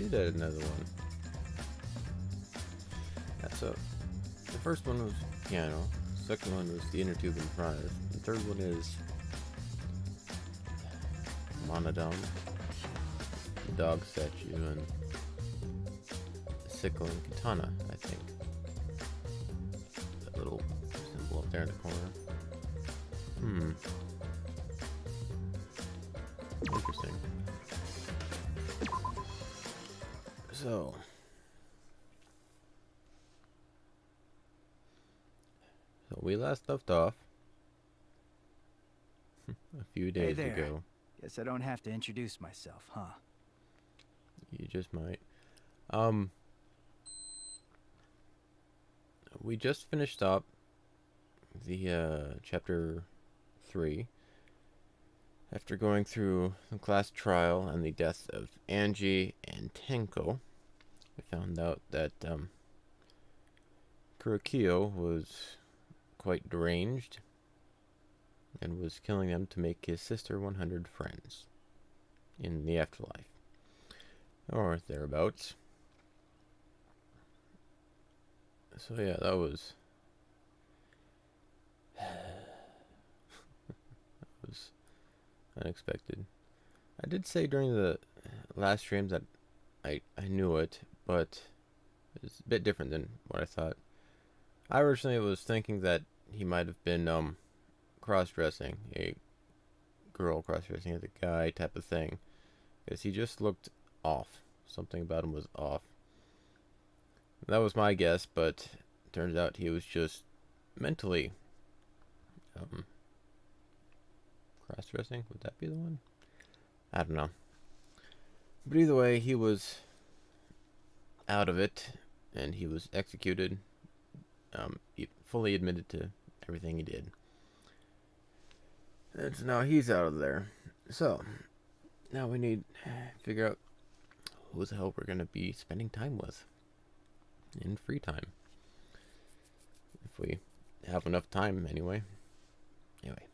did add another one. That's a. The first one was piano. The second one was the inner tube and prize. The third one is monodome, the dog statue, and the sickle and katana. I think that little symbol up there in the corner. Interesting. So we last left off a few days ago. Guess I don't have to introduce myself, huh? You just might. We just finished up the chapter 3. After going through the class trial and the deaths of Angie and Tenko, we found out that Kurokio was quite deranged and was killing them to make his sister 100 friends in the afterlife, or thereabouts. So yeah, that was unexpected. I did say during the last streams that I knew it, but it's a bit different than what I thought. I originally was thinking that he might have been cross-dressing, a girl cross-dressing as a guy type of thing, because he just looked off. Something about him was off. That was my guess, but it turns out he was just mentally cross-dressing. Would that be the one? I don't know. But either way, he was out of it, and he was executed. He fully admitted to everything he did. And so now he's out of there. So now we need to figure out who the hell we're going to be spending time with in free time. If we have enough time, anyway. Anyway.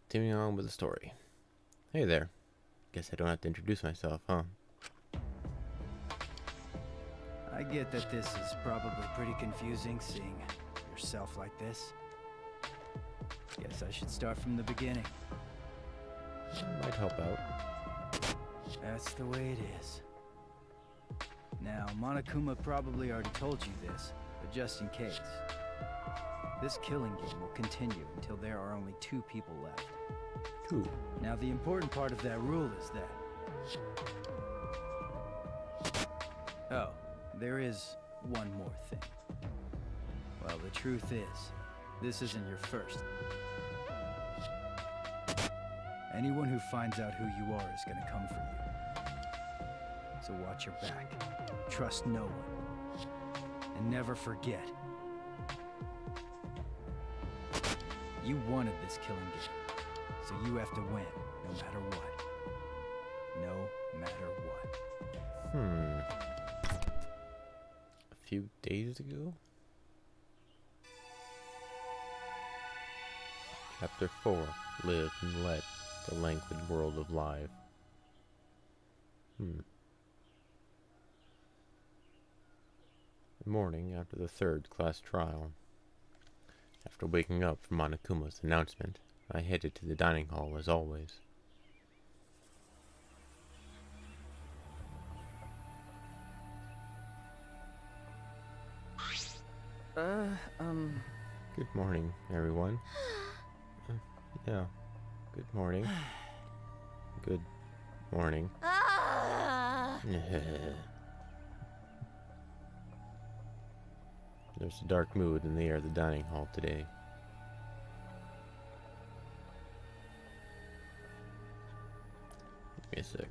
Continuing on with the story. Hey there. Guess I don't have to introduce myself, huh? I get that this is probably pretty confusing, seeing yourself like this. Guess I should start from the beginning. That might help out. That's the way it is. Now, Monokuma probably already told you this, but just in case. This killing game will continue until there are only 2 people left. 2. Now, the important part of that rule is that... Oh, there is one more thing. Well, the truth is, this isn't your first. Anyone who finds out who you are is gonna come for you. So watch your back. Trust no one. And never forget. You wanted this killing game, so you have to win, no matter what. No matter what. A few days ago? Chapter 4. Live and let the languid world of life. The morning after the 3rd class trial. After waking up from Monokuma's announcement, I headed to the dining hall as always. Good morning, everyone. Yeah, good morning. Good morning. There's a dark mood in the air of the dining hall today. Give me a sec.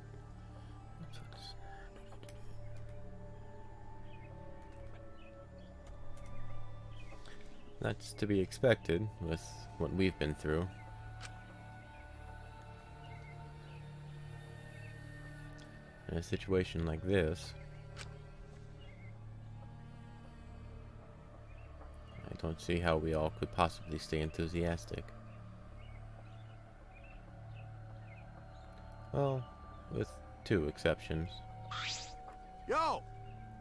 That's to be expected with what we've been through. In a situation like this, I don't see how we all could possibly stay enthusiastic. Well, with 2 exceptions. Yo!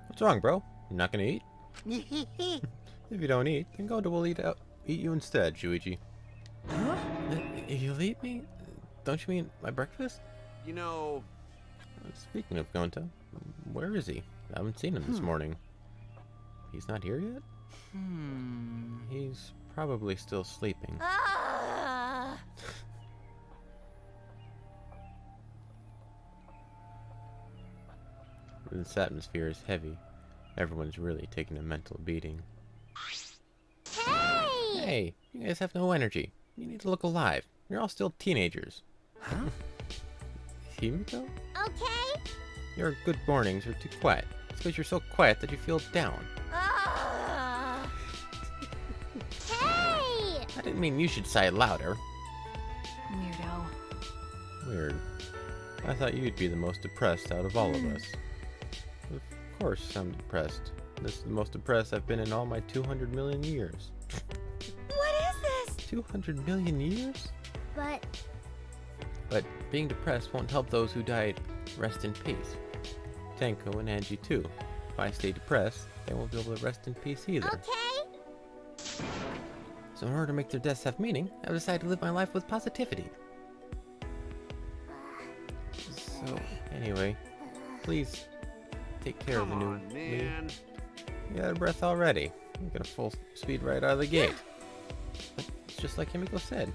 What's wrong, bro? You not gonna eat? If you don't eat, then Gonta will eat you instead, Shuichi. Huh? You'll eat me? Don't you mean my breakfast? You know, Speaking of Gonta, where is he? I haven't seen him this morning. He's not here yet? He's probably still sleeping. This atmosphere is heavy. Everyone's really taking a mental beating. Hey! Hey, you guys have no energy. You need to look alive. You're all still teenagers. Huh? Himiko? Okay. Your good mornings are too quiet. It's because you're so quiet that you feel down. Hey! I didn't mean you should sigh louder. Weirdo. Weird. I thought you'd be the most depressed out of all of us. Of course I'm depressed. This is the most depressed I've been in all my 200 million years. What is this? 200 million years? But being depressed won't help those who died rest in peace. Tenko and Angie too. If I stay depressed, they won't be able to rest in peace either. okay. So in order to make their deaths have meaning, I've decided to live my life with positivity. So, anyway, please take care of the come new on, me. man. You got a breath already. You got a full speed right out of the gate. But it's just like Himiko said.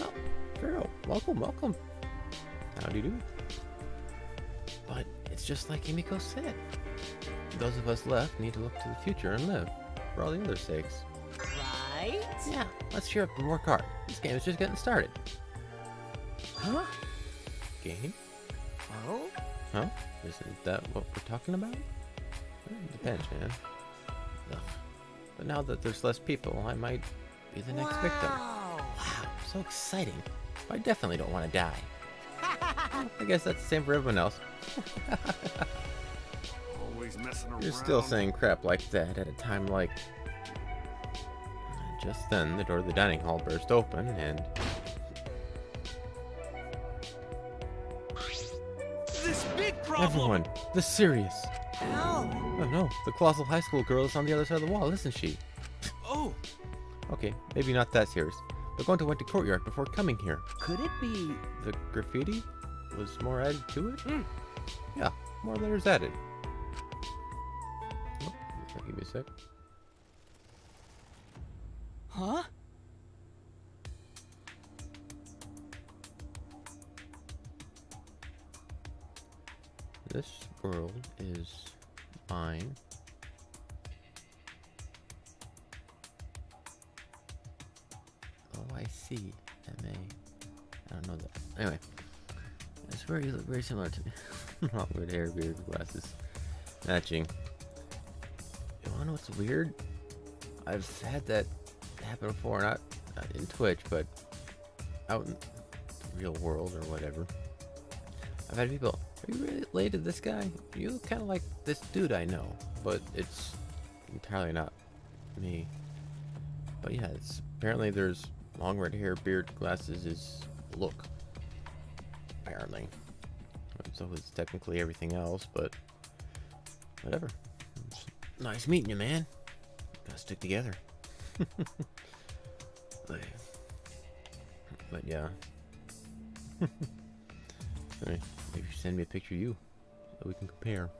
Oh, Pharaoh, welcome. How do you do? But it's just like Himiko said. Those of us left need to look to the future and live, for all the others' sakes. Right? Yeah, let's cheer up and work hard. This game is just getting started. Huh? Game? Oh? Huh? Isn't that what we're talking about? It depends, man. Ugh. But now that there's less people, I might be the next victim. Wow, so exciting. I definitely don't want to die. I guess that's the same for everyone else. Always messing around. You're still saying crap like that at a time like... Just then, the door of the dining hall burst open, and... This big problem. Everyone, the serious. Ow! Oh no, the colossal high school girl is on the other side of the wall, isn't she? Oh! Okay, maybe not that serious. But Gonta went to courtyard before coming here. Could it be... The graffiti was more added to it? Yeah, more letters added. Oh, give me a sec. Huh? This world is mine. Oh, I see. M.A. I don't know that. Anyway. I swear you look very similar to me. Long red hair, beard, glasses. Matching. You wanna know what's weird? I've had that happen before, not in Twitch, but out in the real world or whatever. I've had people, are you related to this guy? You look kind of like this dude I know, but it's entirely not me. But yeah, it's apparently there's long red hair, beard, glasses is look. Apparently. So it's technically everything else, but whatever. It's nice meeting you, man. Gotta stick together. but yeah. Maybe you should send me a picture of you so we can compare.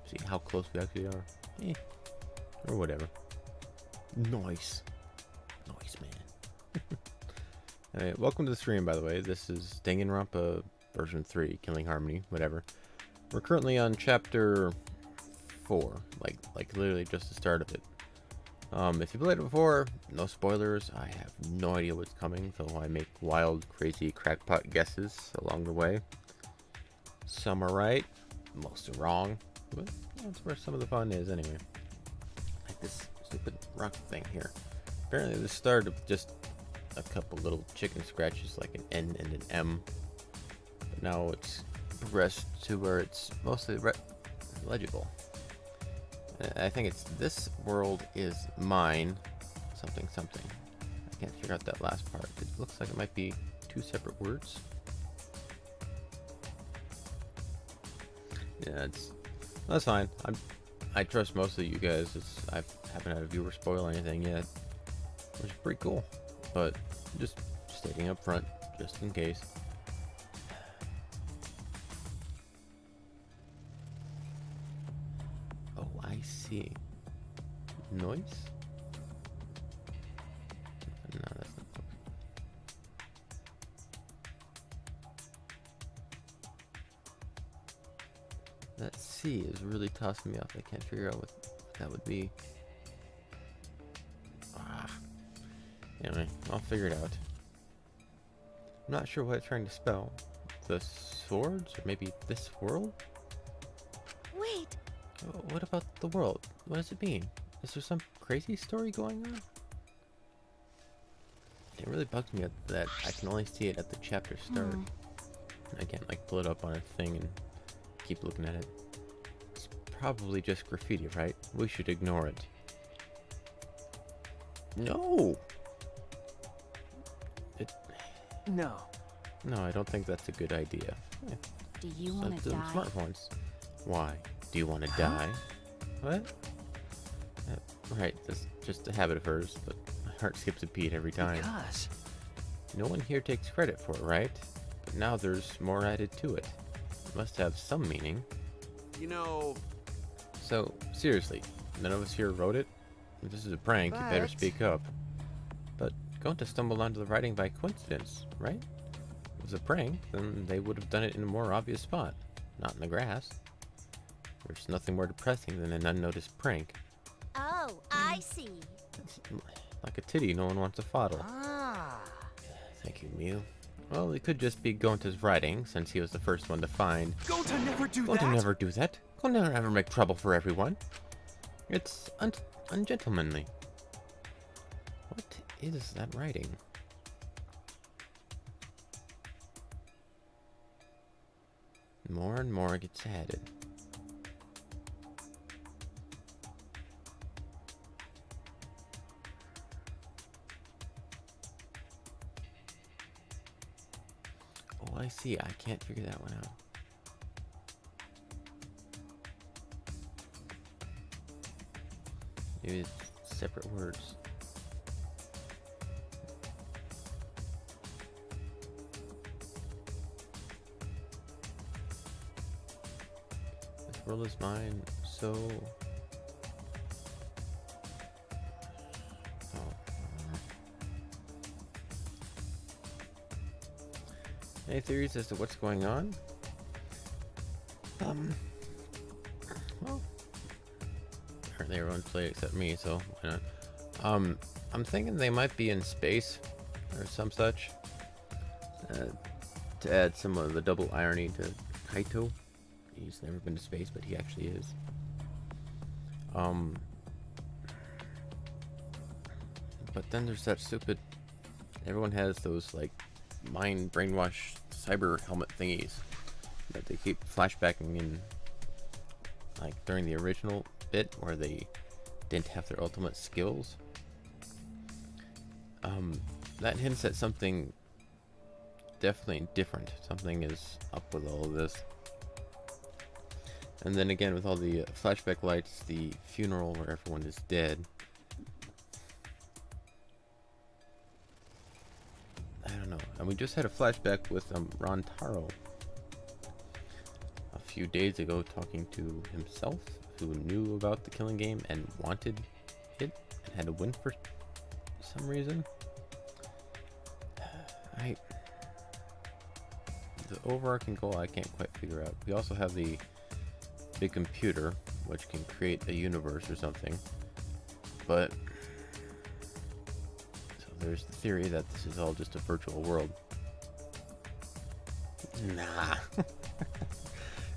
See how close we actually are. Or whatever. Nice. Nice, man. Alright, welcome to the stream, by the way. This is Danganronpa version 3, Killing Harmony, whatever. We're currently on chapter 4, like literally just the start of it. If you played it before, no spoilers. I have no idea what's coming, so I make wild, crazy, crackpot guesses along the way. Some are right, most are wrong, but that's where some of the fun is anyway. Like this stupid rock thing here. Apparently this started with just a couple little chicken scratches like an N and an M. But now it's progressed to where it's mostly legible. I think it's this world is mine, something something. I can't figure out that last part. It looks like it might be two separate words. Yeah, that's fine. I trust most of you guys. I haven't had a viewer spoil anything yet, which is pretty cool. But just stating up front, just in case. Oh, I see. Noise? No, that's not. That C is really tossing me off. I can't figure out what that would be. Anyway, I'll figure it out. I'm not sure what it's trying to spell. The swords? Or maybe this world? Wait, What about the world? What does it mean? Is there some crazy story going on? It really bugs me that I can only see it at the chapter start. I can't like pull it up on a thing and keep looking at it. It's probably just graffiti, right? We should ignore it. No! No. No, I don't think that's a good idea. do you want to die? Smartphones. Why? Do you want to die? What? Right, that's just a habit of hers, but my heart skips a beat every time. Because. No one here takes credit for it, right? But now there's more added to it. It must have some meaning. You know, So, seriously, none of us here wrote it? If this is a prank, you better But- speak up. But Gonta stumbled onto the writing by coincidence, right? If it was a prank, then they would have done it in a more obvious spot, not in the grass. There's nothing more depressing than an unnoticed prank. Oh, I see. It's like a titty no one wants to fondle. Ah. Thank you, Mew. Well, it could just be Gonta's writing, since he was the first one to find. go to never do Gonta that. never do that. Gonta never make trouble for everyone. It's ungentlemanly. What is that writing? More and more gets added. Oh, I see. I can't figure that one out. Maybe it's separate words. This world is mine, so... Oh. Any theories as to what's going on? Well, apparently everyone's played except me, so why not? I'm thinking they might be in space or some such. To add some of the double irony to Kaito. He's never been to space, but he actually is. But then there's that stupid... Everyone has those, like, mind brainwash cyber helmet thingies that they keep flashbacking in, like, during the original bit where they didn't have their ultimate skills. That hints at something definitely different. Something is up with all of this. And then again, with all the flashback lights, the funeral where everyone is dead. I don't know. And we just had a flashback with Ron Taro a few days ago, talking to himself, who knew about the killing game and wanted it and had to win for some reason. The overarching goal I can't quite figure out. We also have the big computer, which can create a universe or something. But so there's the theory that this is all just a virtual world. Nah.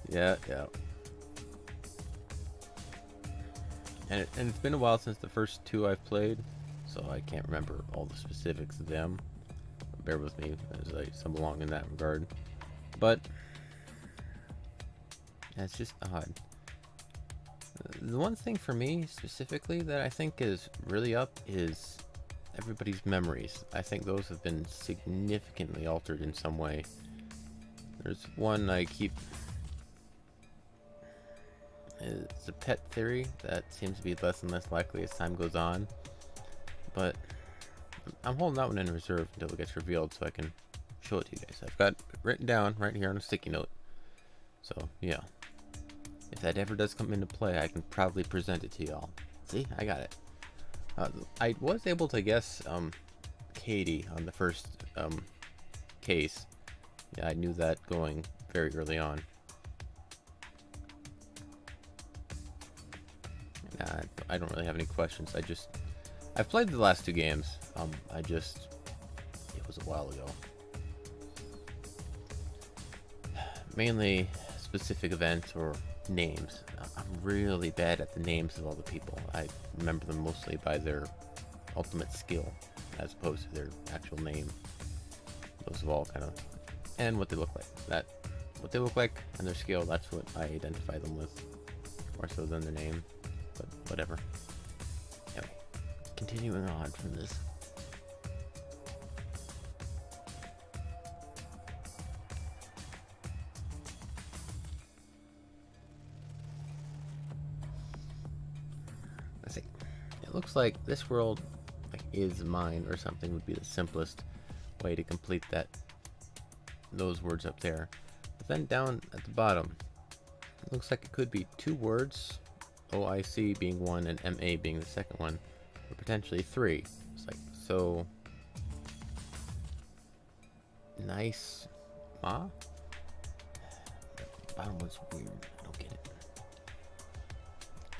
Yeah. And it's been a while since the first two I've played, so I can't remember all the specifics of them. Bear with me as I stumble along in that regard. But that's just odd. The one thing for me specifically that I think is really up is everybody's memories. I think those have been significantly altered in some way. There's one I keep It's a pet theory that seems to be less and less likely as time goes on, but I'm holding that one in reserve until it gets revealed so I can show it to you guys. I've got it written down right here on a sticky note. So yeah, if that ever does come into play, I can probably present it to y'all. See, I got it. I was able to guess Katie on the first case. Yeah, I knew that going very early on. Nah, I don't really have any questions. I've played the last 2 games. It was a while ago. Mainly specific events or names. I'm really bad at the names of all the people. I remember them mostly by their ultimate skill, as opposed to their actual name. Those of all kind of, and what they look like. What they look like and their skill, that's what I identify them with, more so than their name. But whatever. Anyway, continuing on from this. Let's see. It looks like this world is mine or something would be the simplest way to complete those words up there. But then down at the bottom, it looks like it could be 2 words. OIC being one and MA being the second one, or potentially 3. It's like, so nice ma? The bottom one's weird. I don't get it.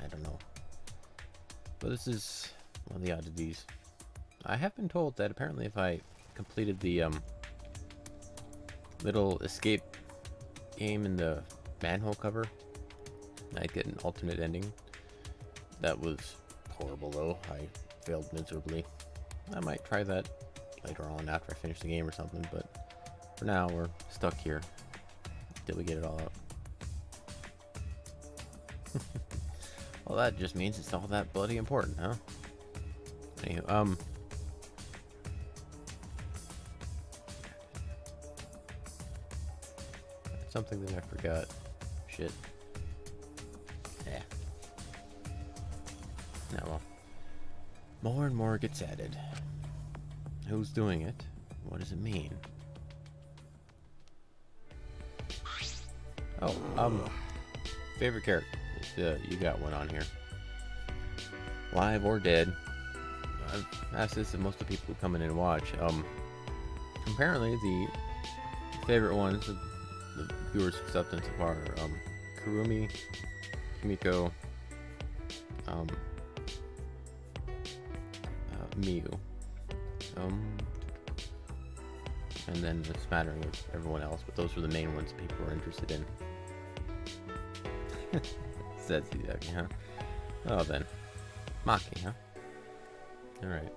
I don't know. But this is one of the oddities. I have been told that apparently if I completed the little escape game in the manhole cover, I'd get an alternate ending. That was horrible though. I failed miserably. I might try that later on after I finish the game or something, but for now we're stuck here until we get it all out. Well, that just means it's all that bloody important, huh? Anywho, something that I forgot. Shit. Yeah. Now, well, more and more gets added. Who's doing it? What does it mean? Oh, favorite character. You got one on here. Live or dead. I've asked this of most of the people who come in and watch. Apparently the favorite ones, the viewers' acceptance so far, are Kurumi, Kimiko, Miyu, and then a smattering of everyone else, but those were the main ones people were interested in. Says exactly, huh? Oh, then. Maki, huh? Alright.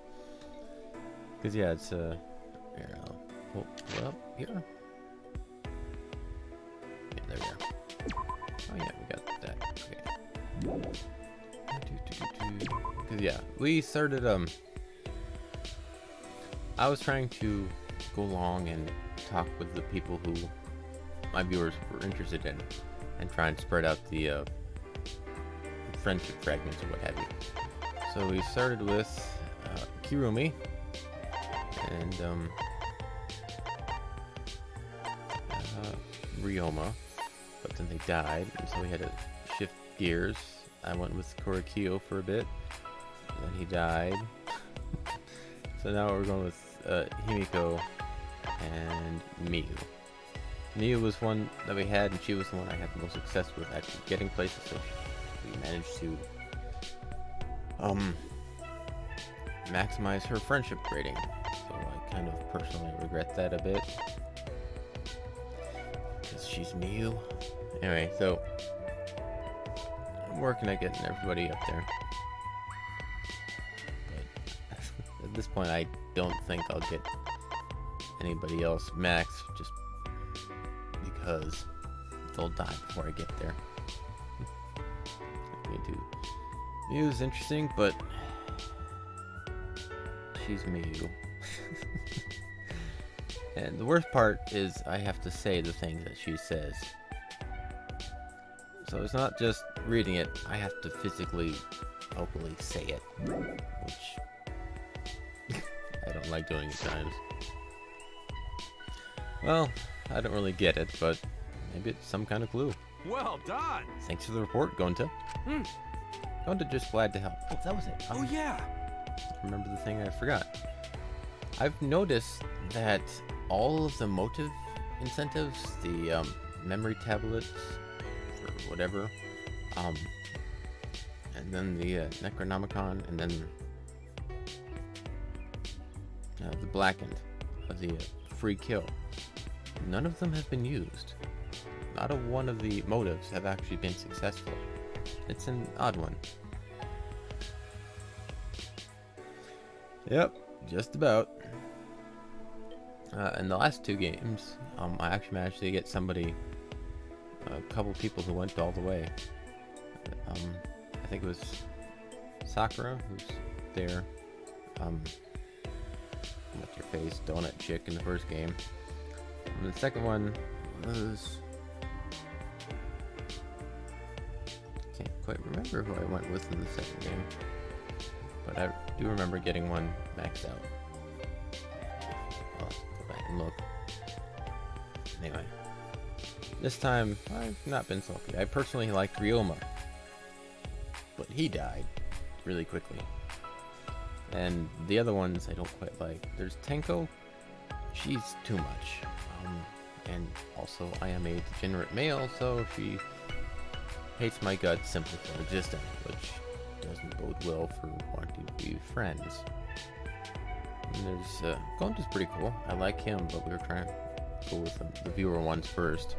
Because, yeah, it's, here, I'll pull it up here. Yeah, there we go. Oh, yeah, we got that. Okay. Because, yeah, we started, I was trying to go along and talk with the people who my viewers were interested in and try and spread out the, friendship fragments or what have you. So we started with Kirumi and Ryoma, but then they died, and so we had to shift gears. I went with Korakio for a bit, and then he died. So now we're going with Himiko and Miyu. Miyu was one that we had, and she was the one I had the most success with actually getting places, so we managed to maximize her friendship rating. So I kind of personally regret that a bit, because she's Miyu. Anyway, so I'm working at getting everybody up there. But at this point, I don't think I'll get anybody else max, just because they'll die before I get there. Miyu's interesting, but she's Miyu. And the worst part is I have to say the things that she says. So it's not just reading it, I have to physically, vocally say it. Which I don't like doing at times. Well, I don't really get it, but maybe it's some kind of clue. Well done. Thanks for the report, Gonta. Gonta just glad to help. Oh, that was it. Oh yeah. Remember the thing I forgot. I've noticed that all of the motive incentives, the memory tablets, or whatever, and then the Necronomicon, and then the blackened, the free kill. None of them have been used. Not a one of the motives have actually been successful. It's an odd one. Yep, just about. In the last 2 games, I actually managed to get somebody, a couple people who went all the way. I think it was Sakura who's there. What's your face? Donut Chick in the first game. And the second one was... Can't quite remember who I went with in the second game. But I do remember getting one maxed out. I'll go back and look. Anyway. This time, I've not been sulky. I personally liked Ryoma. But he died really quickly. And the other ones I don't quite like. There's Tenko. She's too much. And also I am a degenerate male, so she hates my guts simply for existing, which doesn't bode well for wanting to be friends. And there's Gonta's pretty cool. I like him, but we were trying to go with the viewer ones first.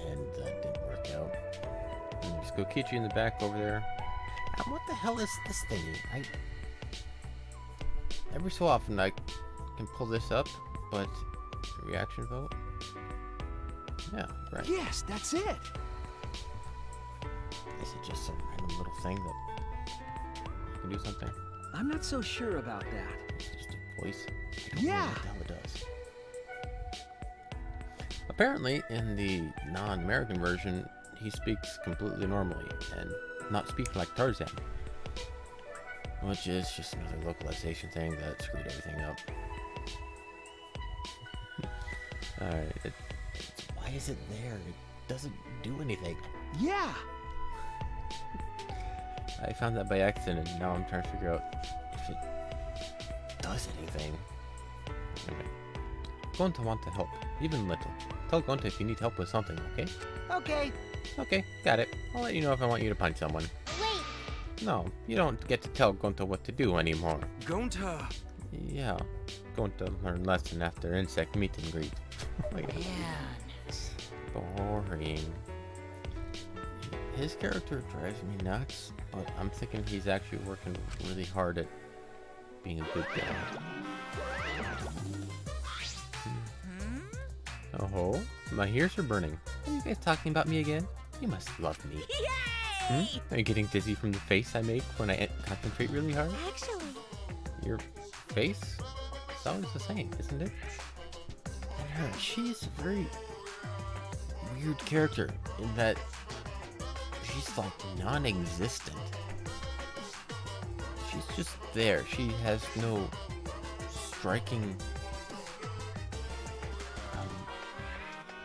And that didn't work out. And there's Kokichi in the back over there. What the hell is this thingy? Every so often I can pull this up, but reaction vote? Yeah, right. Yes, that's it. Is it just some random little thing that can do something? I'm not so sure about that. It's just a voice. I don't know Yeah. what the hell it does. Apparently, in the non-American version, he speaks completely normally and not speak like Tarzan, which is just another localization thing that screwed everything up. Alright, why is it there? It doesn't do anything. Yeah. I found that by accident, and now I'm trying to figure out if it does anything. Anyway, Gonta want to help, even little. Tell Gonta if you need help with something, okay? Okay. Okay, got it. I'll let you know if I want you to punch someone. Wait, No, you don't get to tell Gonta what to do anymore. Gonta. Yeah, Gonta learned lesson after insect meet and greet. Like, boring. His character drives me nuts, but I'm thinking he's actually working really hard at being a good guy. Oh, my ears are burning. Are you guys talking about me again? You must love me. yay! Are you getting dizzy from the face I make when I concentrate really hard? Actually, Your face? It's always the same, isn't it? And her, she's a very weird character in that she's like non-existent. She's just there. She has no striking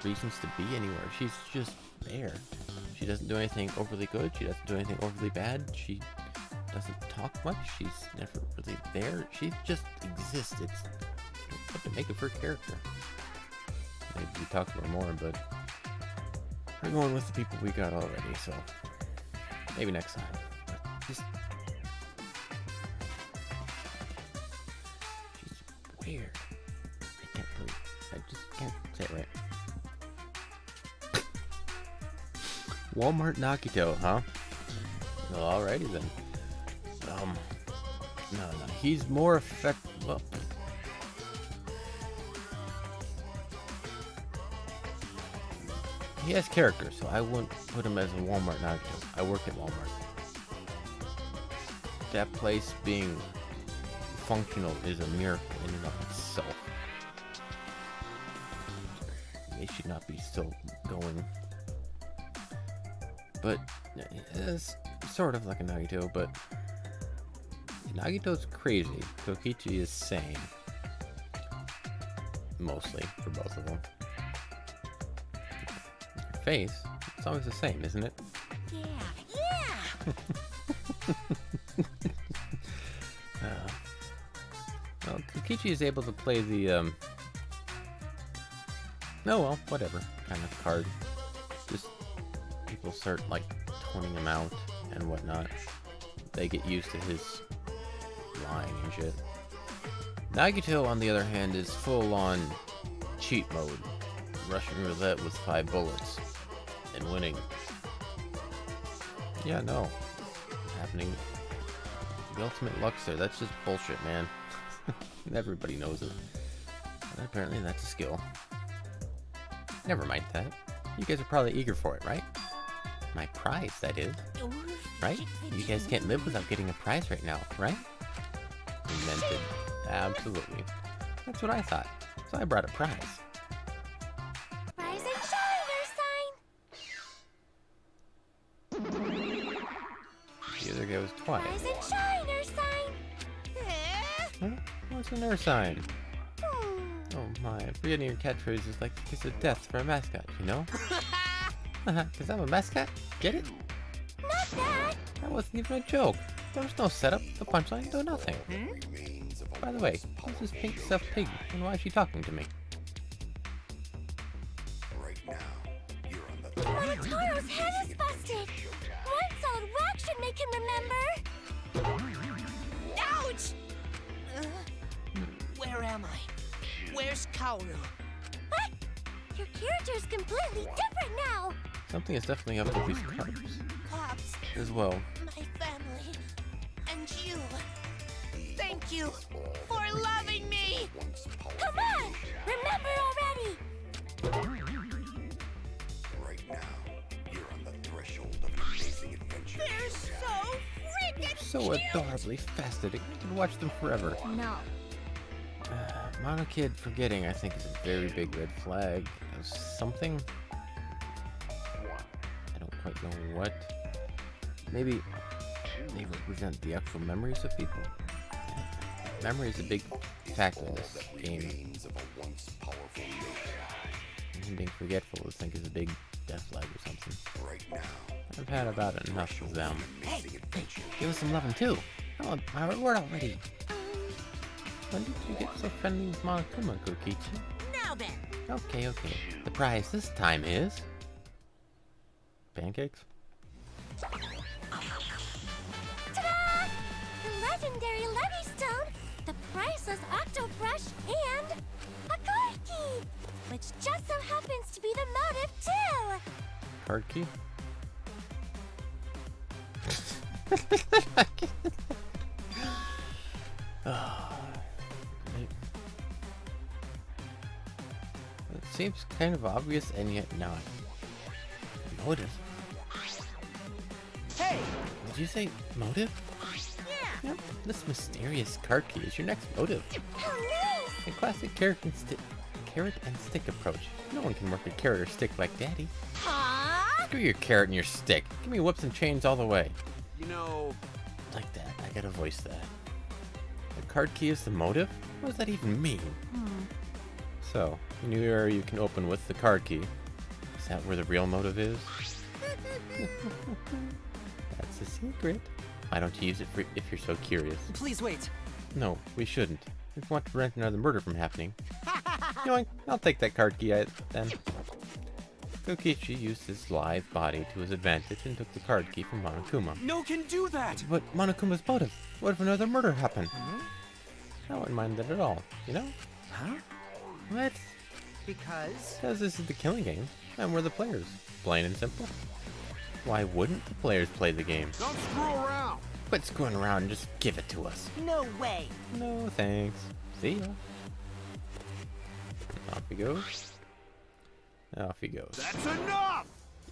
reasons to be anywhere. She's just there. She doesn't do anything overly good. She doesn't do anything overly bad. She doesn't talk much. She's never really there. She just exists. It's what to make of her character. Maybe we talk about more, but we're going with the people we got already, so maybe next time. But just she's weird. I can't believe. I just can't say it right. Walmart Nakito, huh? Well, alrighty then. No, he's more effective. Well, he has character, so I wouldn't put him as a Walmart Nakito. I work at Walmart. That place being functional is a miracle in and of itself. They should not be still going. but it's sort of like a Nagito, but Nagito's crazy. Kokichi is sane. Mostly, for both of them. Your face, it's always the same, isn't it? Yeah. Well, Kokichi is able to play the, oh well, whatever, kind of card. Just, people start, like, toning him out and whatnot. They get used to his lying and shit. Nagito, on the other hand, is full-on cheat mode. Russian roulette with 5 bullets. And winning. Yeah, no. Happening. The ultimate luckster, that's just bullshit, man. Everybody knows it. But apparently that's a skill. Never mind that. You guys are probably eager for it, right? My prize, that is. Right? You guys can't live without getting a prize right now, right? Invented. Absolutely. That's what I thought. So I brought a prize. Rise and shine, Earth sign. The other guy was twice. Rise and shine, Earth sign. Huh? What's an earth sign? Oh my, forgetting your catchphrase is like the kiss of death for a mascot, you know? Cause I'm a mascot? Get it? Not that. That wasn't even a joke. There was no setup, no punchline, no nothing. By the way, who's this pink stuffed pig, and why is she talking to me? Monotaro's head is busted. One solid whack should make him remember. Ouch! Where am I? Where's Kaoru? What? Your character's completely different now. Something is definitely up with these cards Pops, as well. my family, and you. Thank you for loving me! Come on, remember already. Right now, you're on the threshold of an amazing adventure. They're so freaking So cute! adorably fascinating. I could watch them forever. No. Mono Kid forgetting, I think, is a very big red flag of something. I don't quite know what. Maybe they represent the actual memories of people. Memory is a big factor in this game. Remains of a once powerful nation. And him being forgetful, I think, is a big death flag or something. Right now, I've had about enough of them. amazing adventure. Give us some loving too. Oh, my reward already. When did you get so friendly with Monokuma, Kokichi? Now then, Okay, okay. The prize this time is... pancakes? Ta-da! The legendary Levy Stone, the priceless Octo Brush, and a card key, which just so happens to be the motive too. Card key? It seems kind of obvious and yet not. Motive? Hey! Did you say motive? yeah. Yep. This mysterious card key is your next motive. How nice! A classic carrot and stick approach. No one can work a carrot or stick like Daddy. Aww! Screw your carrot and your stick. Give me whips and chains all the way. You know, Like that. I gotta voice that. The card key is the motive? What does that even mean? So, a new area you can open with the card key. Is that where the real motive is? That's a secret. Why don't you use it if you're so curious? please wait. No, we shouldn't. If you want to prevent another murder from happening. Yoink, I'll take that card key then. Kokichi used his live body to his advantage and took the card key from Monokuma. No can do that. But Monokuma's motive? What if another murder happened? I wouldn't mind that at all, you know? Huh? What? Because? Because this is the killing game, and we're the players. Plain and simple. Why wouldn't the players play the game? Don't screw around. Quit screwing around and just give it to us. No way. No thanks. See ya. Off he goes. Off he goes. That's enough.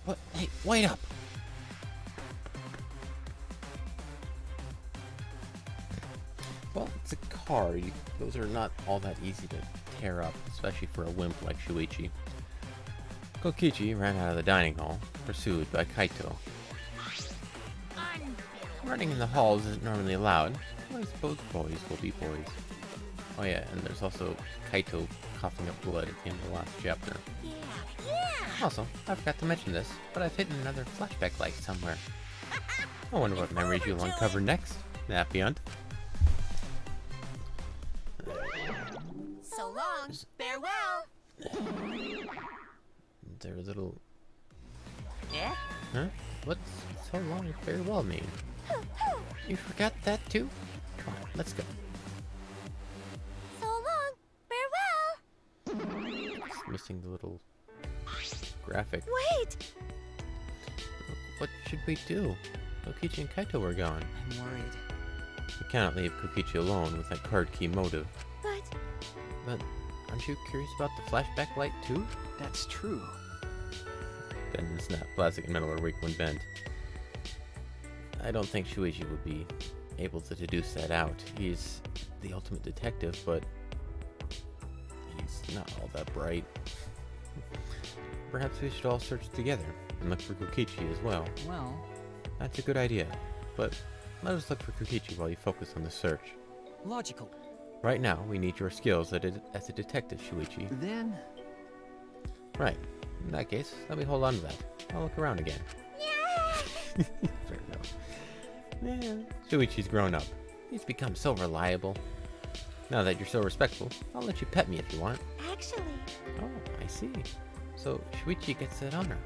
What? Hey, wait up! Well, it's a card. Those are not all that easy to tear up, especially for a wimp like Shuichi. Kokichi ran out of the dining hall, pursued by Kaito. Running in the halls isn't normally allowed. I suppose boys will be boys. Oh yeah, and there's also Kaito coughing up blood at the end of the last chapter. Yeah. Also, I forgot to mention this, but I've hidden another flashback light somewhere. I wonder what memories you'll uncover next, Nappiant. So long. Farewell. They're a little... Yeah? Huh? What's so long farewell mean? You forgot that too? Come on, let's go. So long. Farewell. It's missing the little graphic. Wait. What should we do? Kokichi and Kaito are gone. I'm worried. We cannot leave Kokichi alone with that card key motive. But But aren't you curious about the flashback light too? That's true. Then snap. Plastic and metal are weak when bent. I don't think Shuichi would be able to deduce that out. He's the ultimate detective, but he's not all that bright. Perhaps we should all search together and look for Kokichi as well. Well, That's a good idea, but let us look for Kokichi while you focus on the search. logical. Right now, we need your skills as a detective, Shuichi. Then, Right. In that case, let me hold on to that. I'll look around again. Fair enough. Yeah, Shuichi's grown up. He's become so reliable. Now that you're so respectful, I'll let you pet me if you want. actually, Oh, I see. So Shuichi gets that honor.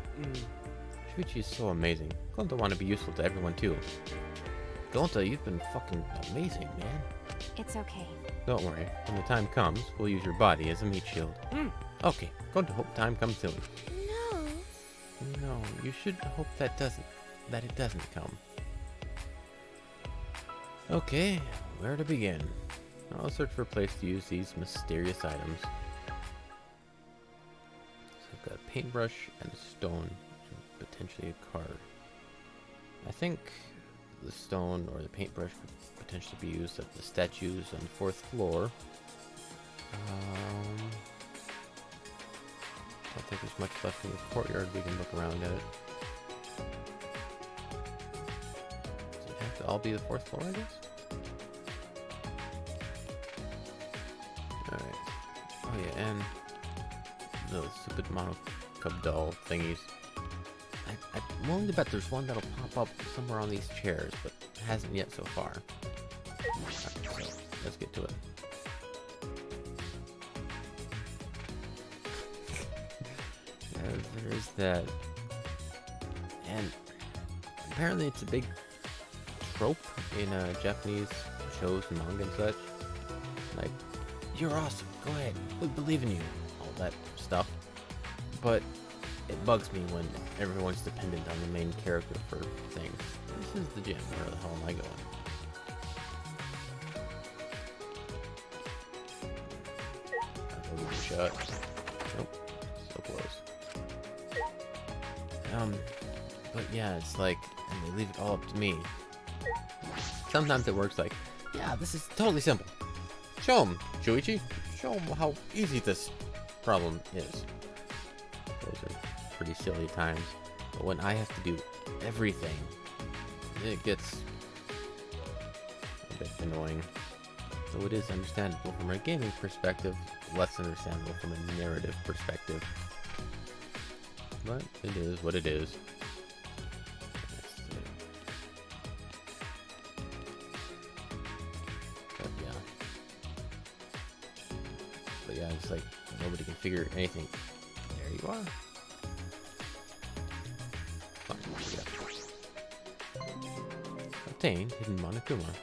Shuichi is so amazing. Gonta want to be useful to everyone too. Gonta, you've been fucking amazing, man. it's okay. Don't worry. When the time comes, we'll use your body as a meat shield. Okay, Gonta, hope time comes soon. No. No, you should hope that it doesn't come. Okay, where to begin? I'll search for a place to use these mysterious items. So I've got a paintbrush and a stone, and potentially a card. I think the stone or the paintbrush could potentially be used at the statues on the 4th floor. I don't think there's much left in the courtyard. We can look around at it. Does it have to all be the 4th floor, I guess? Alright. Oh yeah, and the stupid mono cub doll thingies. I'm willing to bet there's one that'll pop up somewhere on these chairs, but it hasn't yet so far. Alright, so let's get to it. There's that. And apparently it's a big trope in Japanese shows and manga and such. Like, you're awesome, go ahead, we believe in you, all that stuff. But it bugs me when everyone's dependent on the main character for things. This is the gym, where the hell am I going? I'll give it a shot. Nope, so close. But yeah, it's like, and they leave it all up to me. Sometimes it works like, yeah, this is totally simple. Show him, Shuichi. Show him how easy this problem is. Those are pretty silly at times. But when I have to do everything, it gets a bit annoying. So it is understandable from a gaming perspective, less understandable from a narrative perspective. But it is what it is. But yeah, it's like nobody can figure anything. There you are. Fine, yeah. Obtained hidden Monokuma.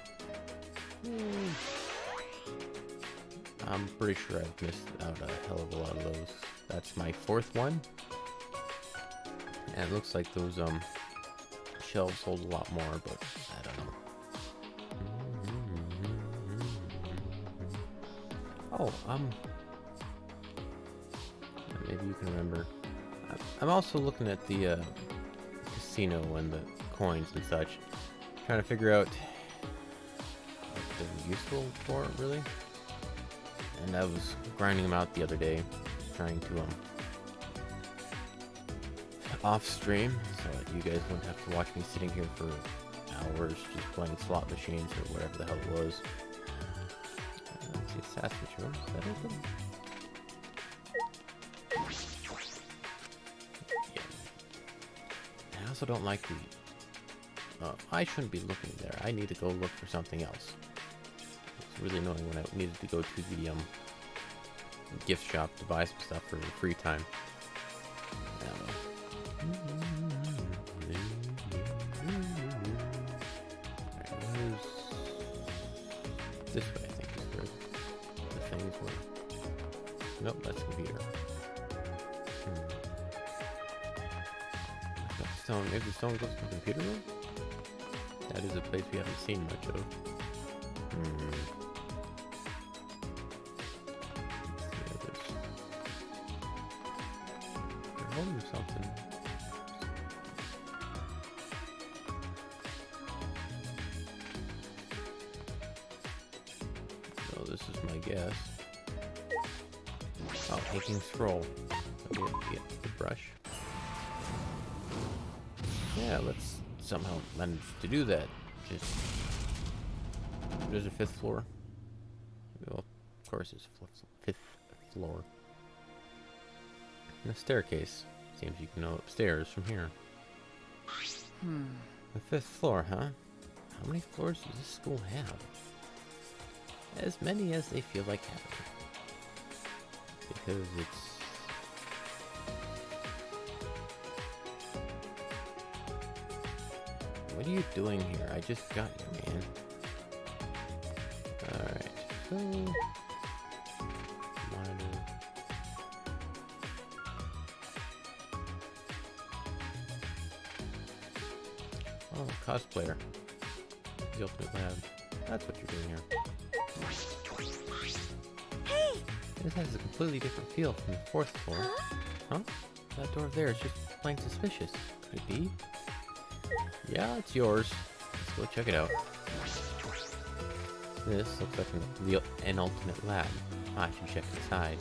I'm pretty sure I've missed out a hell of a lot of those. That's my 4th one. And it looks like those shelves hold a lot more, but I don't know. Oh, maybe you can remember. I'm also looking at the casino and the coins and such, trying to figure out what they're useful for, really. And I was grinding them out the other day, trying to off stream, so that you guys wouldn't have to watch me sitting here for hours just playing slot machines or whatever the hell it was. Let's see, assassin's room. Is that open? Yeah. I also don't like the... I shouldn't be looking there. I need to go look for something else. It's really annoying when I needed to go to the gift shop to buy some stuff for free time. This way, I think, is where the things were. Nope, that's computer. Stone. Maybe the stone goes to the computer room? That is a place we haven't seen much of. They're holding something. So this is my guess. Oh, taking scroll. So we have to get the brush. Yeah, let's somehow manage to do that. Just there's a 5th floor. Well, of course, it's a 5th floor. And a staircase. Seems you can go upstairs from here. The 5th floor, huh? How many floors does this school have? As many as they feel like having. Because it's... What are you doing here? I just got you, man. Alright, so... Monitor. Oh, cosplayer. The ultimate lab. That's what you're doing here. Hey! This has a completely different feel from the 4th floor. Huh? That door there is just plain suspicious. Could it be? Yeah, it's yours. Let's go check it out. This looks like an ultimate lab. I should check inside.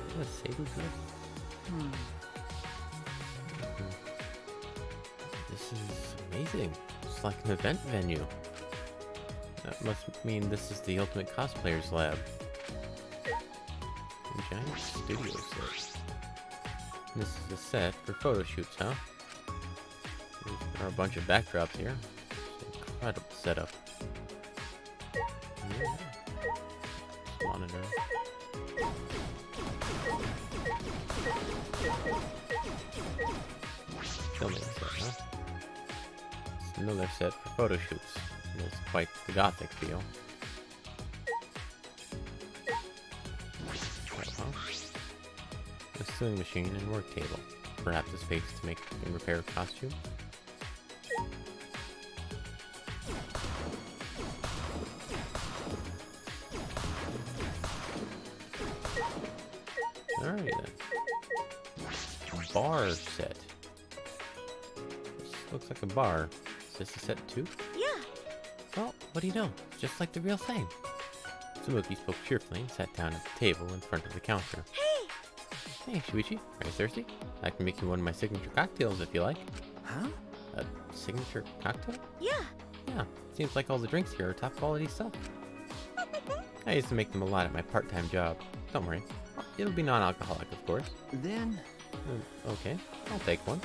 Is that a saber drill? This is amazing. It's like an event venue. That must mean this is the ultimate cosplayer's lab. Giant studio set. This is a set for photo shoots, huh? There are a bunch of backdrops here. Incredible setup. Yeah. Monitor. Filming set, huh? It's another set for photo shoots. It's quite the gothic feel. A sewing machine and work table. Perhaps a space to make and repair costumes. Alright then. Bar set. This looks like a bar. Is this a set too? Yeah. Well, what do you know? It's just like the real thing. Samuki spoke cheerfully and sat down at the table in front of the counter. Hey, Shuichi, are you thirsty? I can make you one of my signature cocktails if you like. Huh? A signature cocktail? Yeah. Yeah, seems like all the drinks here are top quality stuff. I used to make them a lot at my part-time job. Don't worry, it'll be non-alcoholic, of course. Then... Okay, I'll take one.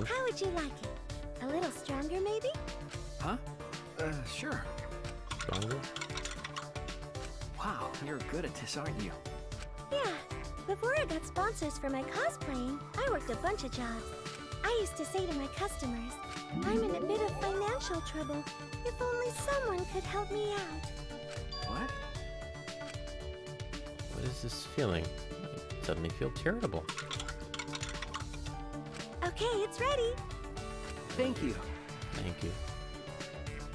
How would you like it? A little stronger, maybe? Huh? Sure. Stronger? Wow, you're good at this, aren't you? Yeah. Before I got sponsors for my cosplaying, I worked a bunch of jobs. I used to say to my customers, I'm in a bit of financial trouble. If only someone could help me out. What? What is this feeling? I suddenly feel charitable. Okay, it's ready. Thank you. Thank you.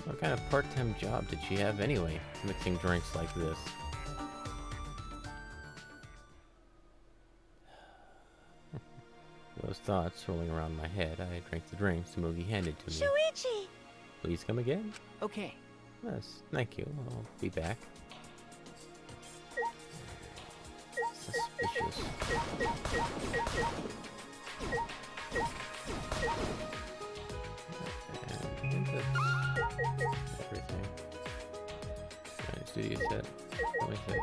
What kind of part-time job did she have anyway, mixing drinks like this? Those thoughts rolling around my head, I drank the drinks Mugi handed to me. Shuichi! Please come again? Okay. Yes, thank you. I'll be back. suspicious. And I think that's everything. And studio set, play set,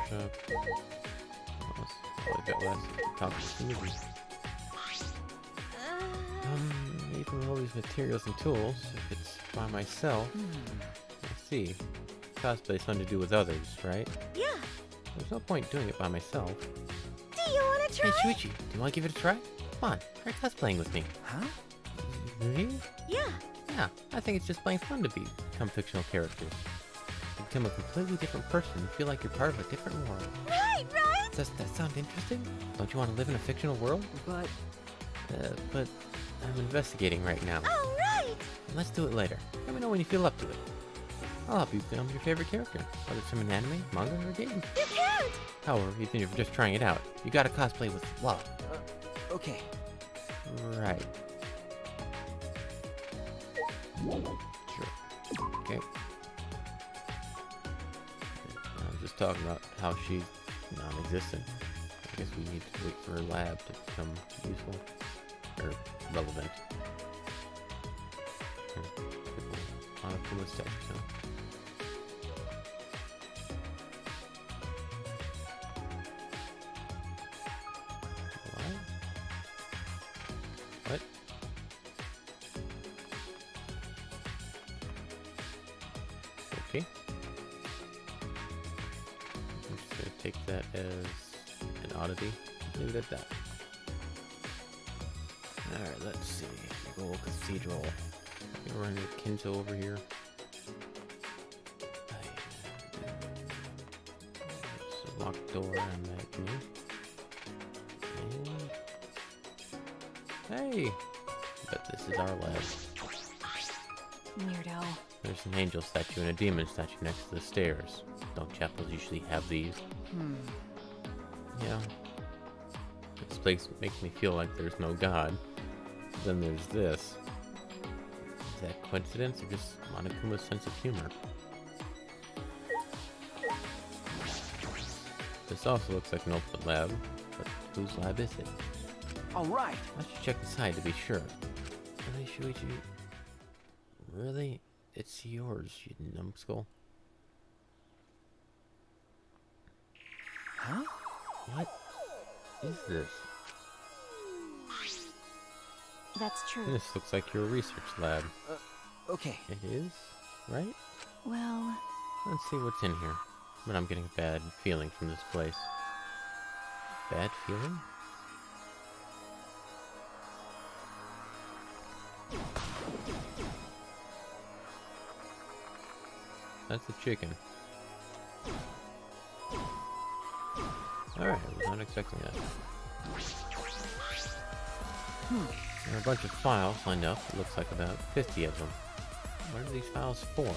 shop. What else? Oh, I got last top of the movie. Even with all these materials and tools, if it's by myself, let's see. Cosplay's fun to do with others, right? Yeah. There's no point doing it by myself. Do you want to Hey, try? Shuichi, do you want to give it a try? Come on, try cosplaying with me. Huh? Really? Yeah. Yeah, I think it's just plain fun to become fictional characters. You become a completely different person and feel like you're part of a different world. Right, right? Does that sound interesting? Don't you want to live in a fictional world? But But I'm investigating right now. All right. Let's do it later. Let me know when you feel up to it. I'll help you become your favorite character, whether it's from an anime, manga, or game. You can't. However, even if you're just trying it out, you gotta cosplay with love. okay. Right. Sure. Okay. I was just talking about how she's non-existent. I guess we need to wait for her lab to become useful. Or relevant. Monokuma statue, huh? What? Okay. I'm just gonna take that as an oddity. Leave it at that. Alright, let's see. Gold Cathedral. We're in Kinto over here. It's a locked door on that me. And hey! Bet this is our lab. Weirdo. There's an angel statue and a demon statue next to the stairs. Don't chapels usually have these? Yeah. This place makes me feel like there's no god. Then there's this. Is that coincidence or just Monokuma's sense of humor? This also looks like an open lab, but whose lab is it? All right. I should check inside to be sure. Really, Shuichi? Really? It's yours, you numbskull. Huh? What is this? That's true. This looks like your research lab. Okay. It is, right? Well, Let's see what's in here. But I'm getting a bad feeling from this place. Bad feeling? That's a chicken. Alright, I was not expecting that. There are a bunch of files lined up. It looks like about 50 of them. What are these files for?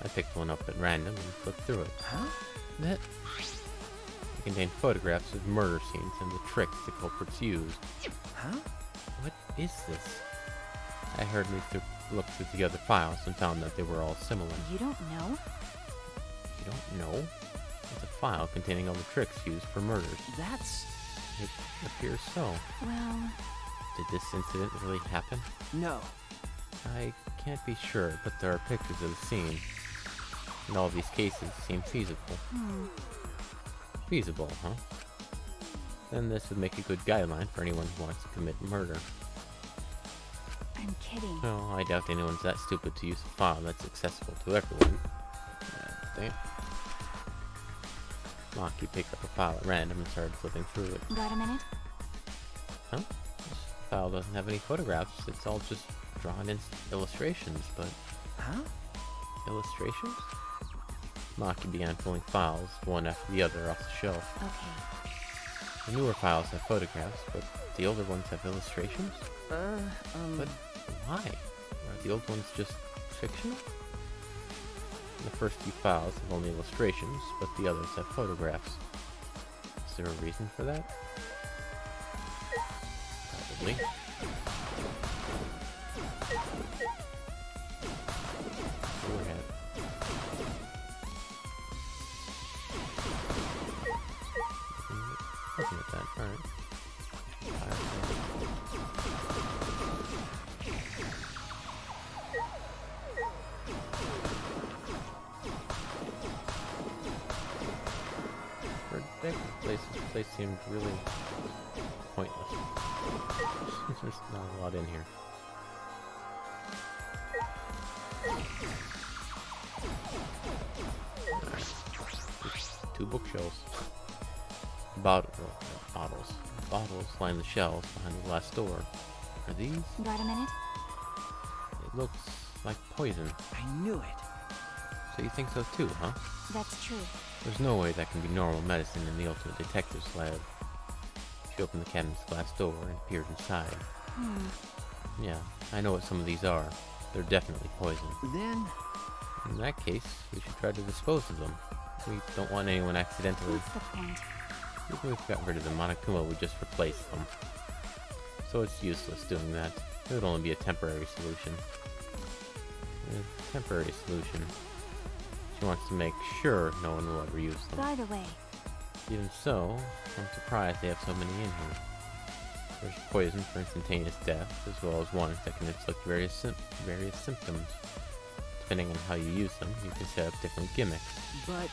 I picked one up at random and flipped through it. Huh? They contain photographs of murder scenes and the tricks the culprits used. Huh? What is this? I hurriedly looked through the other files and found that they were all similar. you don't know? You don't know? It's a file containing all the tricks used for murders. That's... It appears so. Well, Did this incident really happen? No. I can't be sure, but there are pictures of the scene. And all these cases seem feasible. Feasible, huh? Then this would make a good guideline for anyone who wants to commit murder. I'm kidding. No, I doubt anyone's that stupid to use a file that's accessible to everyone. Damn. Maki picked up a file at random and started flipping through it. Got a minute? Huh? This file doesn't have any photographs. It's all just drawn in illustrations, but... Huh? Illustrations? Maki began pulling files, one after the other, off the shelf. Okay. The newer files have photographs, but the older ones have illustrations? But why? Are the old ones just fictional? The first few files have only illustrations, but the others have photographs. Is there a reason for that? Probably. Go ahead. place seemed really pointless. There's not a lot in here. Two bookshelves. Bottles line the shelves behind the glass door. Are these? Got a minute? It looks like poison. I knew it. So you think so too, huh? That's true. There's no way that can be normal medicine in the Ultimate Detective's lab. She opened the cabinet's glass door and peered inside. Yeah, I know what some of these are. They're definitely poison. Then, In that case, we should try to dispose of them. We don't want anyone accidentally... What's the point? Even if we got rid of them, Monokuma would just replace them. So it's useless doing that. It would only be a temporary solution. A temporary solution. She wants to make sure no one will ever use them. By the way, Even so, I'm surprised they have so many in here. There's poison for instantaneous death, as well as ones that can inflict various symptoms. Depending on how you use them, you can set up different gimmicks. but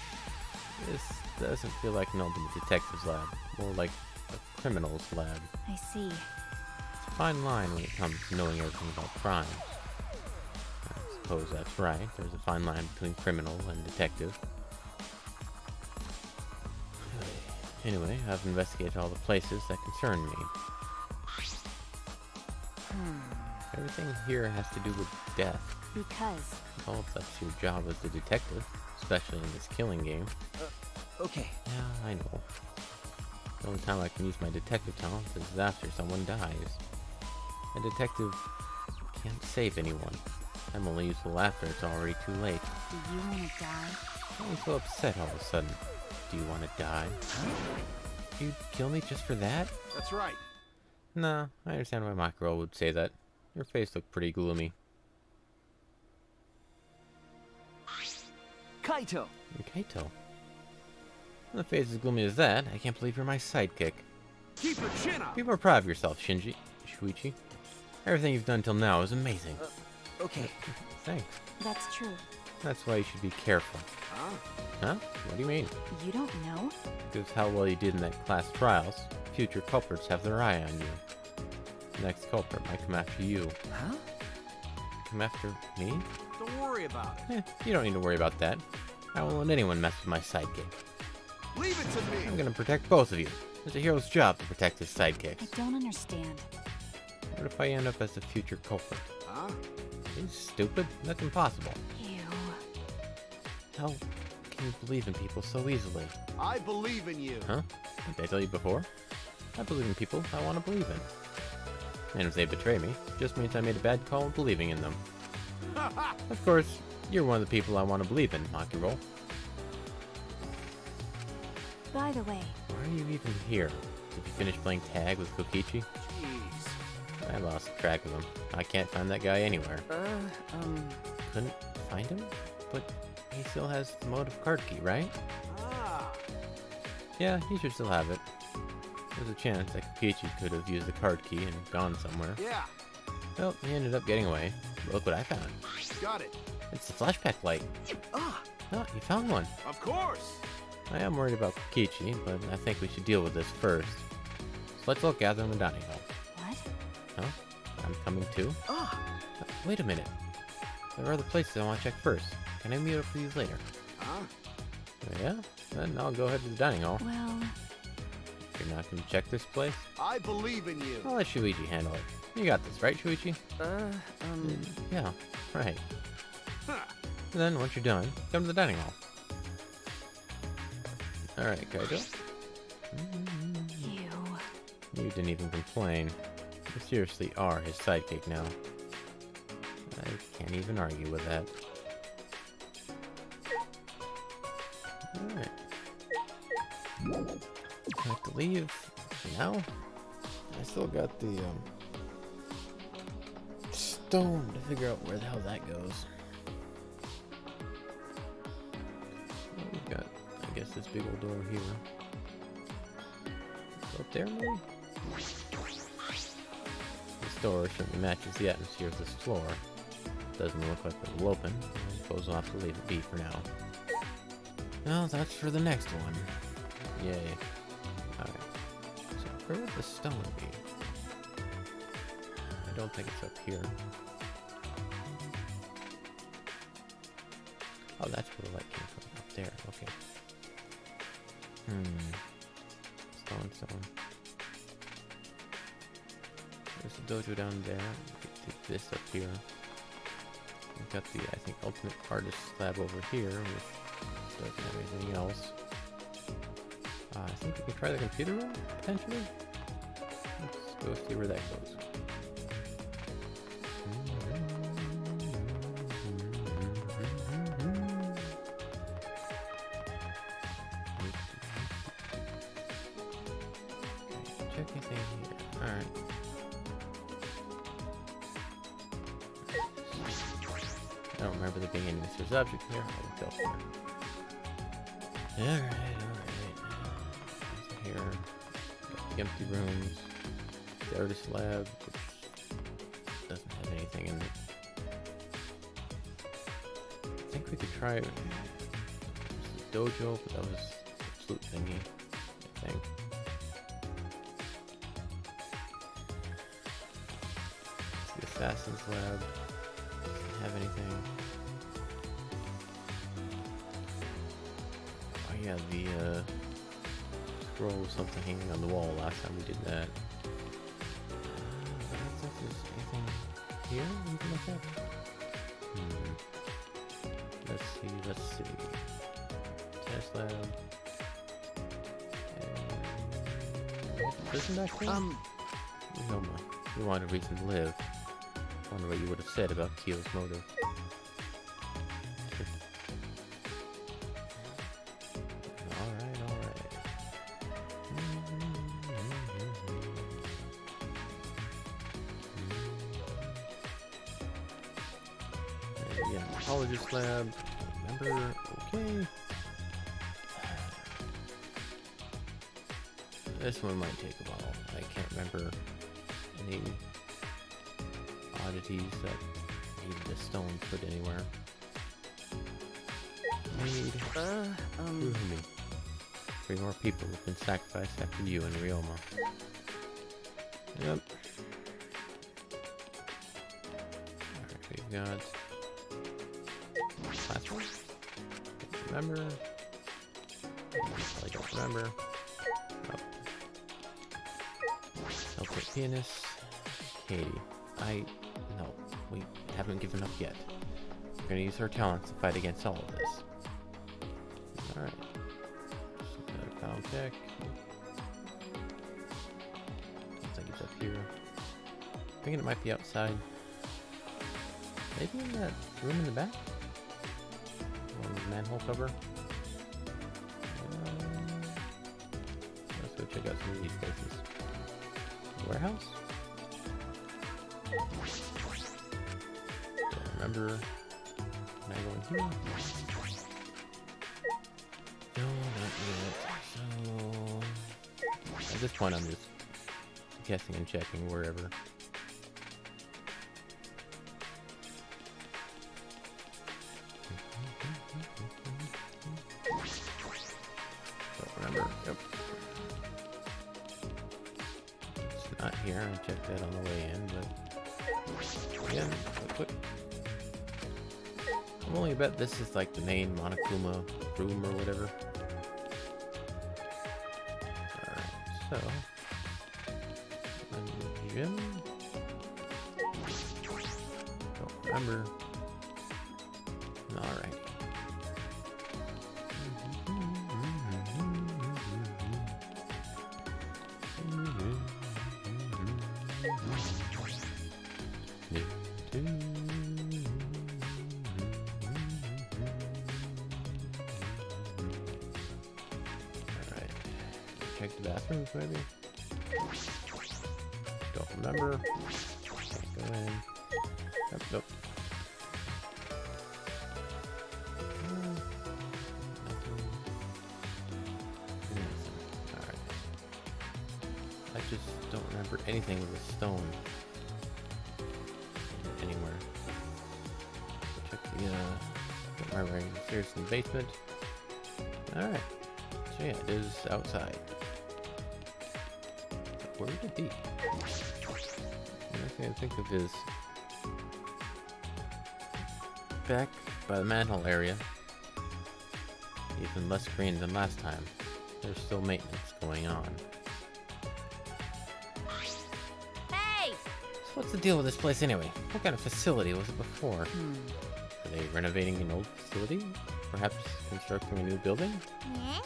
This doesn't feel like an Ultimate Detective's lab, more like a criminal's lab. I see. It's a fine line when it comes to knowing everything about crime. I suppose that's right. There's a fine line between criminal and detective. Anyway, I've investigated all the places that concern me. Everything here has to do with death. Because Well, if that's your job as a detective, especially in this killing game. okay. Yeah, I know. The only time I can use my detective talent is after someone dies. A detective can't save anyone. I'm only useful after it's already too late. do you want to die? I'm so upset all of a sudden. Do you want to die? You'd kill me just for that? That's right. Nah, I understand why my girl would say that. Your face looked pretty gloomy. Kaito! And Kaito. When the face as gloomy as that, I can't believe you're my sidekick. Keep your chin up. Be more proud of yourself, Shuichi. Everything you've done till now is amazing. Okay. Thanks. That's true. That's why you should be careful. Huh? Huh? What do you mean? You don't know? Because how well you did in that class trials, future culprits have their eye on you. The next culprit might come after you. Huh? Come after me? Don't worry about it. You don't need to worry about that. I won't let anyone mess with my sidekick. Leave it to I'm me. gonna protect both of you. It's a hero's job to protect his sidekicks. I don't understand. What if I end up as the future culprit? Huh? Are you stupid? That's impossible. Ew. How can you believe in people so easily? I believe in you. Huh? Did I tell you before? I believe in people I want to believe in. And if they betray me, it just means I made a bad call in believing in them. Of course, you're one of the people I want to believe in, Makiro. By the way, Why are you even here? Did you finish playing tag with Kokichi? Jeez. I lost track of him. I can't find that guy anywhere. Couldn't find him? But he still has the motive card key, right? Ah. Yeah, he should still have it. There's a chance that Kokichi could have used the card key and gone somewhere. Yeah. Well, he ended up getting away. Look what I found. Got it. It's the flashback light. Ah! Oh, you found one. Of course. I am worried about Kokichi, but I think we should deal with this first. So let's all gather in the dining hall. what? Huh? I'm coming too? Ah! Wait a minute. There are other places I want to check first. Can I meet up with you later? Huh? Yeah? Then I'll go ahead to the dining hall. Well, You're not going to check this place? I believe in you. I'll let Shuichi handle it. You got this, right, Shuichi? Yeah, right. Huh. And then, once you're done, come to the dining hall. Alright, Kaito. ew. You didn't even complain. You seriously are his sidekick now. I can't even argue with that. Alright. I have to leave now. I still got the stone to figure out where the hell that goes. Well, we've got, I guess, this big old door here. Up there, maybe? This door certainly matches the atmosphere of this floor. Doesn't look like it will open. I suppose I'll have to leave it be for now. Well, that's for the next one. Yay. Alright. Where would the stone be? I don't think it's up here. Oh, that's where the light came from. Up there. Okay. Stone. There's a dojo down there. We could do this up here. We've got the, I think, ultimate artist slab over here, which doesn't have anything else. I think we can try the computer room, potentially? Let's go see where that goes. Check anything here. Alright. I don't remember there being any mysterious object here. I'll look elsewhere. Alright. Here. Got the empty rooms. The artist lab, which doesn't have anything in it. I think we could try the dojo, but that was the flute thingy, I think. The assassin's lab doesn't have anything. Oh yeah, the scroll was something hanging on the wall last time we did that. I don't think there's anything here we can look at. Let's see. Test lab. Prison back there? Ryoma, you want a reason to live. I wonder what you would have said about Kyo's motive. Alright. Yeah, pathologist lab. Remember? Okay. This one might take a while. I can't remember any oddities that needed a stone put anywhere. Me. 3 more people have been sacrificed after you and Ryoma. Yep. Alright, we've got classroom. Remember? I don't remember. Oh. Self-made pianist. Katie. No, we haven't given up yet. We're gonna use our talents to fight against all of this. Alright. Another pound check. Looks like it's up here. I'm thinking it might be outside. Maybe in that room in the back? On the manhole cover? Let's go check out some of these places. Warehouse? Don't remember. Can I go in here? No, not yet. So at this point I'm just guessing and checking wherever. Don't remember. Yep. It's not here. I checked that on the way in, but again, quick. I'm only bet this is like the main Monokuma room or whatever. Alright, so gym. Don't remember. Alright. Check the bathrooms, maybe? Don't remember. Can't go in. Nope. Alright. I just don't remember anything with a stone anywhere. Check the, right upstairs in the basement. Alright. So yeah, it is outside. where would it be? The only thing I think of is back by the manhole area. Even less green than last time. There's still maintenance going on. Hey! So what's the deal with this place anyway? What kind of facility was it before? Are they renovating an old facility? Perhaps constructing a new building? Yeah?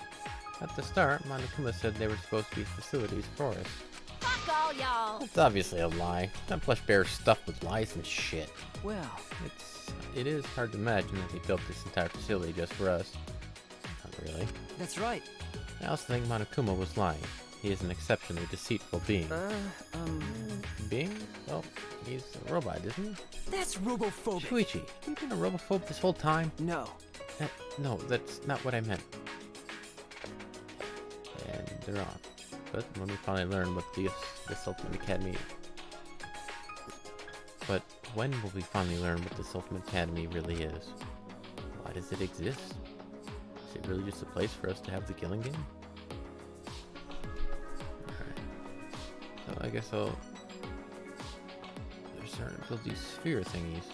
At the start, Monokuma said they were supposed to be facilities for us. Fuck all y'all! That's obviously a lie. That plush bear is stuffed with lies and shit. Well, It is hard to imagine that he built this entire facility just for us. Not really. that's right. I also think Monokuma was lying. He is an exceptionally deceitful being. Being? Well, he's a robot, isn't he? That's robophobic. Shuichi, you've been a robophobe this whole time? No. No, that's not what I meant. And they're off. But when we finally learn what this Ultimate Academy... But when will we finally learn what this Ultimate Academy really is? Why does it exist? Is it really just a place for us to have the killing game? Alright. So I guess I'll... They're starting to build these sphere thingies.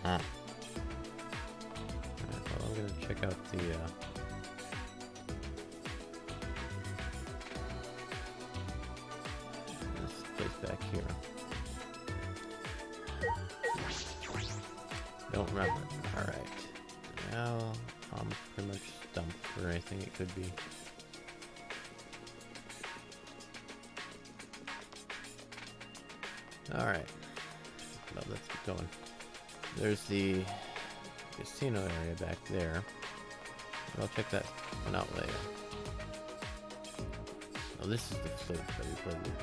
Huh. Alright, well, I'm gonna check out the, this place back here. Don't remember. Alright. Now, I'm pretty much stumped for anything it could be. Alright. Well, let's keep going. There's the casino area back there. I'll check that one out later. Oh, this is the flute that we played with.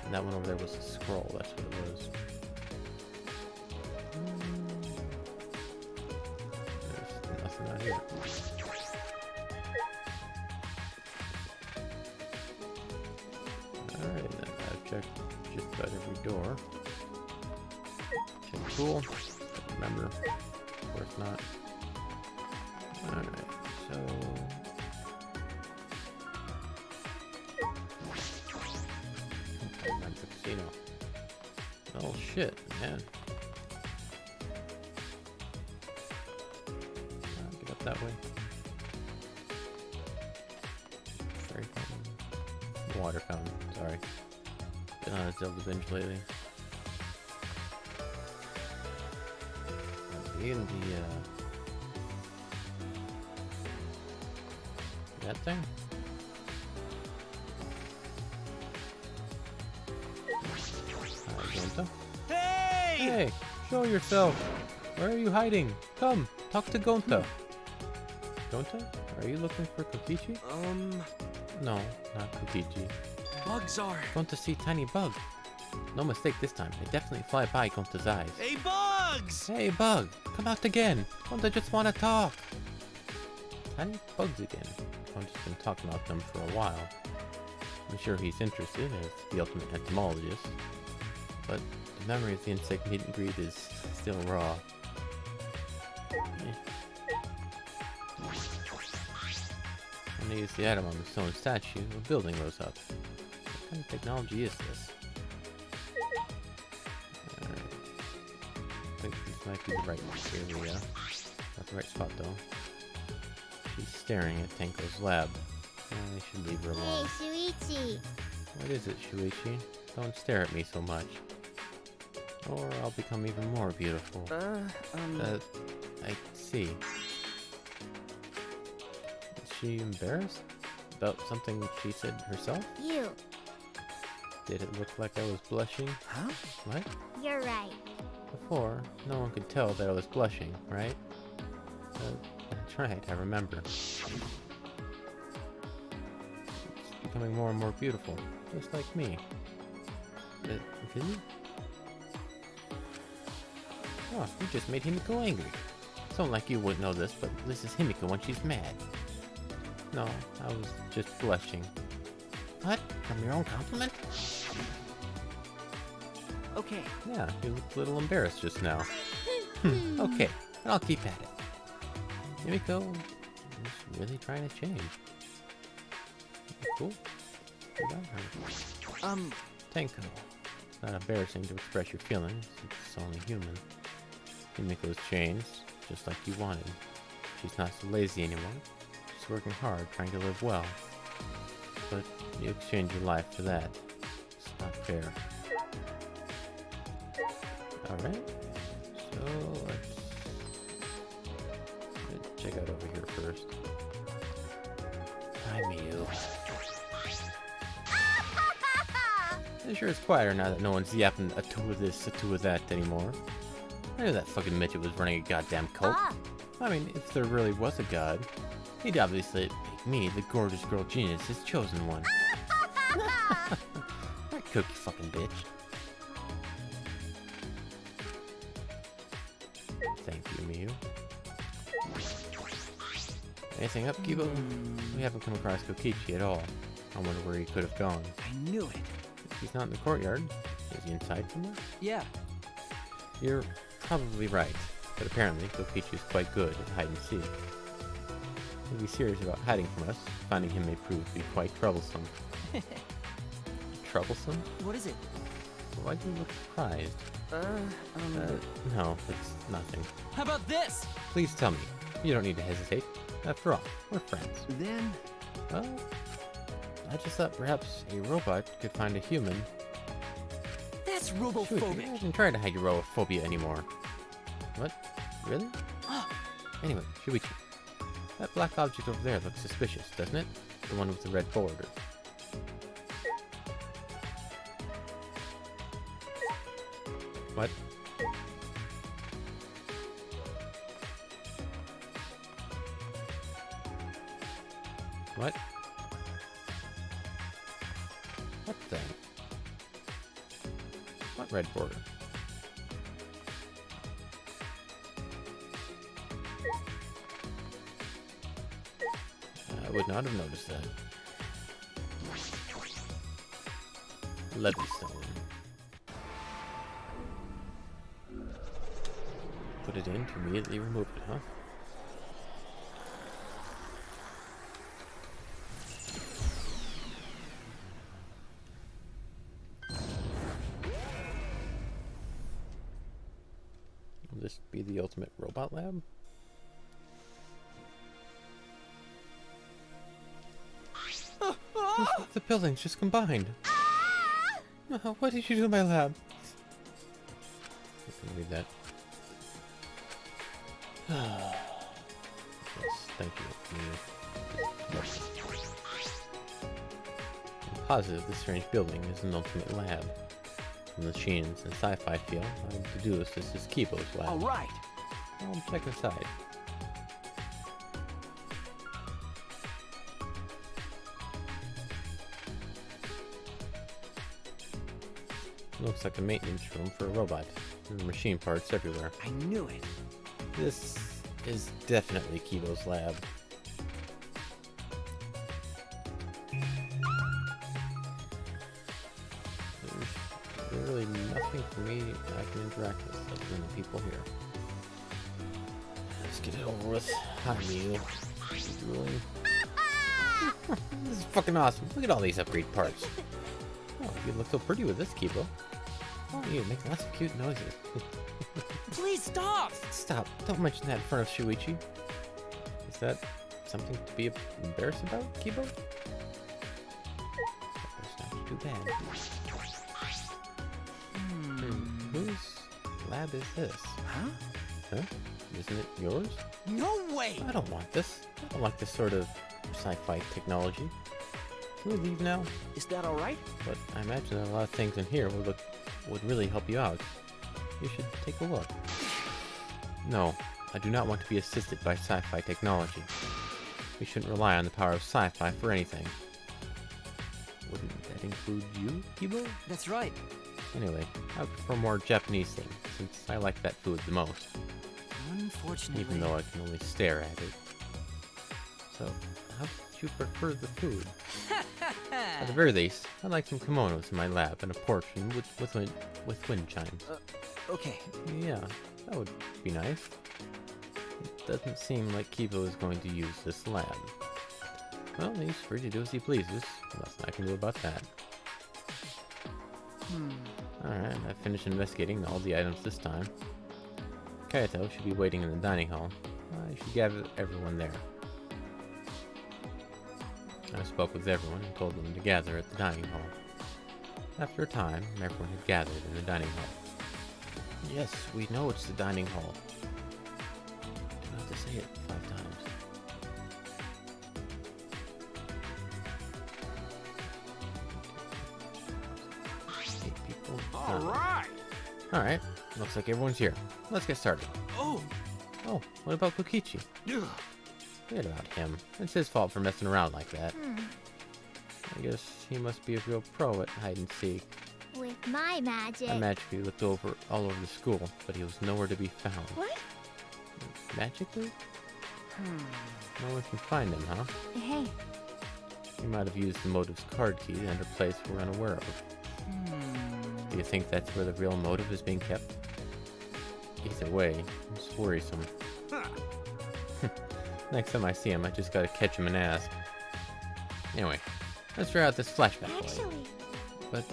And that one over there was a scroll, that's what it was. There's nothing out here. Alright, then I've checked just about every door. Check pool. Remember. Of course not. Alright, so... That's the casino. Oh shit, man. Get up that way. Fairy fountain. Water fountain, sorry. Been on a Zelda binge lately. In the, that thing? Gonta? Hey! Hey! Show yourself! Where are you hiding? Come! Talk to Gonta! Gonta? Are you looking for Kokichi? No, not Kokichi. Bugs are. Gonta see tiny bug. No mistake this time. They definitely fly by Gonta's eyes. Hey, bugs! Hey, Bug! Come out again! Gonta just wanna talk! Tiny bugs again. Gonta's been talking about them for a while. I'm sure he's interested as the ultimate entomologist. But the memory of the insect meet and greet is still raw. When they used the item on the stone statue, a building rose up. What kind of technology is this? I think this might be the right area. Not the right spot though. She's staring at Tenko's lab. I should leave her alone. Hey, Shuichi! What is it, Shuichi? Don't stare at me so much. Or I'll become even more beautiful. I see. Is she embarrassed? About something she said herself? You. Did it look like I was blushing? Huh? What? You're right. Before, no one could tell that I was blushing, right? That's right, I remember. It's becoming more and more beautiful, just like me. Didn't you? Oh, you just made Himiko angry. Someone like you wouldn't know this, but this is Himiko when she's mad. No, I was just blushing. What? From your own compliment? Okay. Yeah, you looked a little embarrassed just now. Okay, I'll keep at it. Himiko, He's really trying to change. Cool. Good on her. Tenko. It's not embarrassing to express your feelings. It's only human. Himiko's changed, just like you wanted. She's not so lazy anymore. She's working hard, trying to live well. But you exchange your life for that. It's not fair. Alright. So, let's check out over here first. Hi, Miu. I'm sure it's quieter now that no one's yapping a two of this, a two of that anymore. I knew that fucking midget was running a goddamn cult. I mean, if there really was a god, he'd obviously make me, the gorgeous girl genius, his chosen one. That cookie fucking bitch. Thank you, Miu. Anything up, Kibo? We haven't come across Kokichi at all. I wonder where he could have gone. I knew it. He's not in the courtyard. Is he inside somewhere? Yeah. You're probably right, but apparently Kokichi is quite good at hide and seek. If he's serious about hiding from us, finding him may prove to be quite troublesome. Troublesome? What is it? Why do you look surprised? No, it's nothing. How about this? Please tell me. You don't need to hesitate. After all, we're friends. Then... Well, I just thought perhaps a robot could find a human. That's Shoot, you robophobic. shouldn't try to hide your robophobia anymore. What? Really? Anyway, Shuichi. That black object over there looks suspicious, doesn't it? The one with the red border. What? What? What the? What red border? I would not have noticed that. Levy stone. Put it in to immediately remove it, huh? Will this be the ultimate robot lab? The buildings just combined. What did you do in my lab? I can read that. Yes, thank you. I'm positive this strange building is an ultimate lab. From the machines and sci-fi feel, I deduce this is Kibo's lab. All right. I'll check inside. Looks like a maintenance room for a robot. There are machine parts everywhere. I knew it. This is definitely Kibo's lab. There's really nothing for me I can interact with other than the people here. Let's get it over with. Hi, Neil. Drooling. This is fucking awesome. Look at all these upgrade parts. Oh, you look so pretty with this, Kibo. Oh, you make lots of cute noises. Please stop! Stop. Don't mention that in front of Shuichi. Is that something to be embarrassed about, Kibo? That's not too bad. Whose lab is this? Huh? Isn't it yours? No way! I don't want this. I don't like this sort of sci-fi technology. Can we leave now? Is that all right? But I imagine that a lot of things in here would really help you out. You should take a look. No, I do not want to be assisted by sci-fi technology. We shouldn't rely on the power of sci-fi for anything. Wouldn't that include you, Kibo? That's right. Anyway, I prefer more Japanese things, since I like that food the most, Unfortunately. even though I can only stare at it. So, how would you prefer the food? At the very least, I'd like some kimonos in my lab and a portion with wind chimes. Okay. Yeah, that would be nice. It doesn't seem like Kibo is going to use this lab. Well, he's free to do as he pleases. Nothing I can do about that. Alright, I've finished investigating all the items this time. Kaito should be waiting in the dining hall. I should gather everyone there. I spoke with everyone and told them to gather at the dining hall. After a time, everyone had gathered in the dining hall. Yes, we know it's the dining hall. Do not have to say it 5 times. All right. Alright, looks like everyone's here. Let's get started. Oh. Oh, what about Kokichi? Ugh. Forget about him. It's his fault for messing around like that. I guess he must be a real pro at hide and seek. With my magic. I magically looked all over the school, but he was nowhere to be found. What? Magically? No one can find him, huh? Hey. He might have used the motive's card key to enter a place we're unaware of. Do you think that's where the real motive is being kept? Either way, it's worrisome. Huh. Next time I see him, I just gotta catch him and ask. Anyway, let's try out this flashback light. Actually, But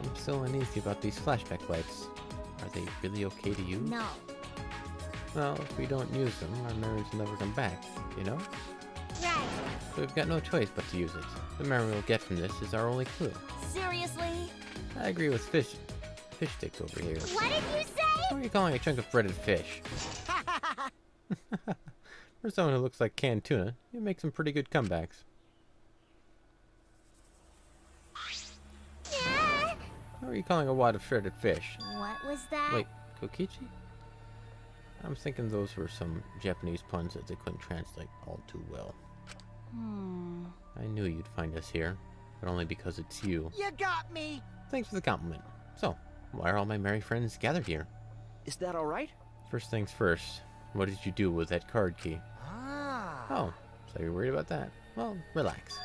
I'm still uneasy about these flashback lights. Are they really okay to use? no. Well, if we don't use them, our memories will never come back, you know? Right. So we've got no choice but to use it. The memory we'll get from this is our only clue. Seriously? I agree with fish sticks over here. What did you say? What are you calling a chunk of breaded fish? For someone who looks like canned tuna, you make some pretty good comebacks. Yeah. What are you calling a wad of shredded fish? What was that? Wait, Kokichi? I'm thinking those were some Japanese puns that they couldn't translate all too well. I knew you'd find us here, but only because it's you. You got me! Thanks for the compliment. So, why are all my merry friends gathered here? Is that alright? First things first, what did you do with that card key? Ah. Oh, so you're worried about that? Well, relax.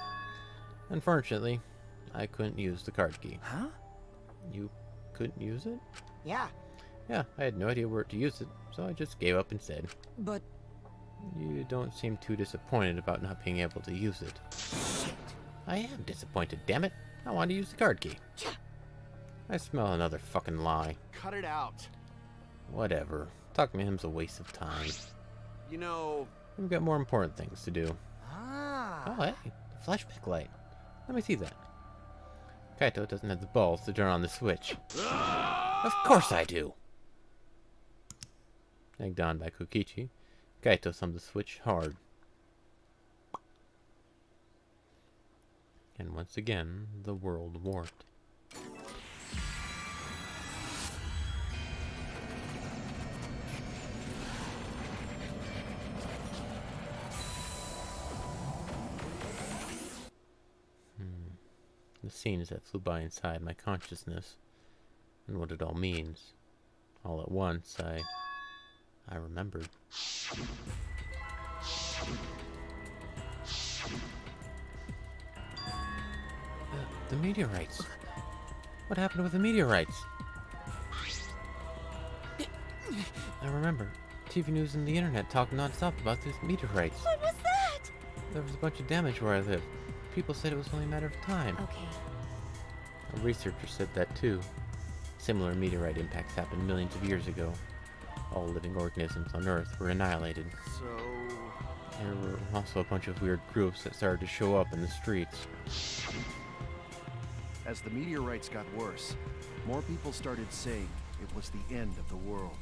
Unfortunately, I couldn't use the card key. Huh? You couldn't use it? Yeah. Yeah, I had no idea where to use it, so I just gave up instead. But You don't seem too disappointed about not being able to use it. I am disappointed, damn it. I want to use the card key. I smell another fucking lie. Cut it out. Whatever. Talking to him's a waste of time. You know. We've got more important things to do. ah. Oh, hey, the flashback light. Let me see that. Kaito doesn't have the balls to turn on the switch. Of course I do! Egged on by Kokichi, Kaito thumbed the switch hard. And once again, the world warped. The scenes that flew by inside my consciousness, and what it all means. All at once, I remembered. The meteorites. What happened with the meteorites? I remember. TV news and the internet talked non-stop about these meteorites. What was that? There was a bunch of damage where I live. People said it was only a matter of time. Okay. A researcher said that too. Similar meteorite impacts happened millions of years ago. All living organisms on Earth were annihilated. So. There were also a bunch of weird groups that started to show up in the streets. As the meteorites got worse, more people started saying it was the end of the world.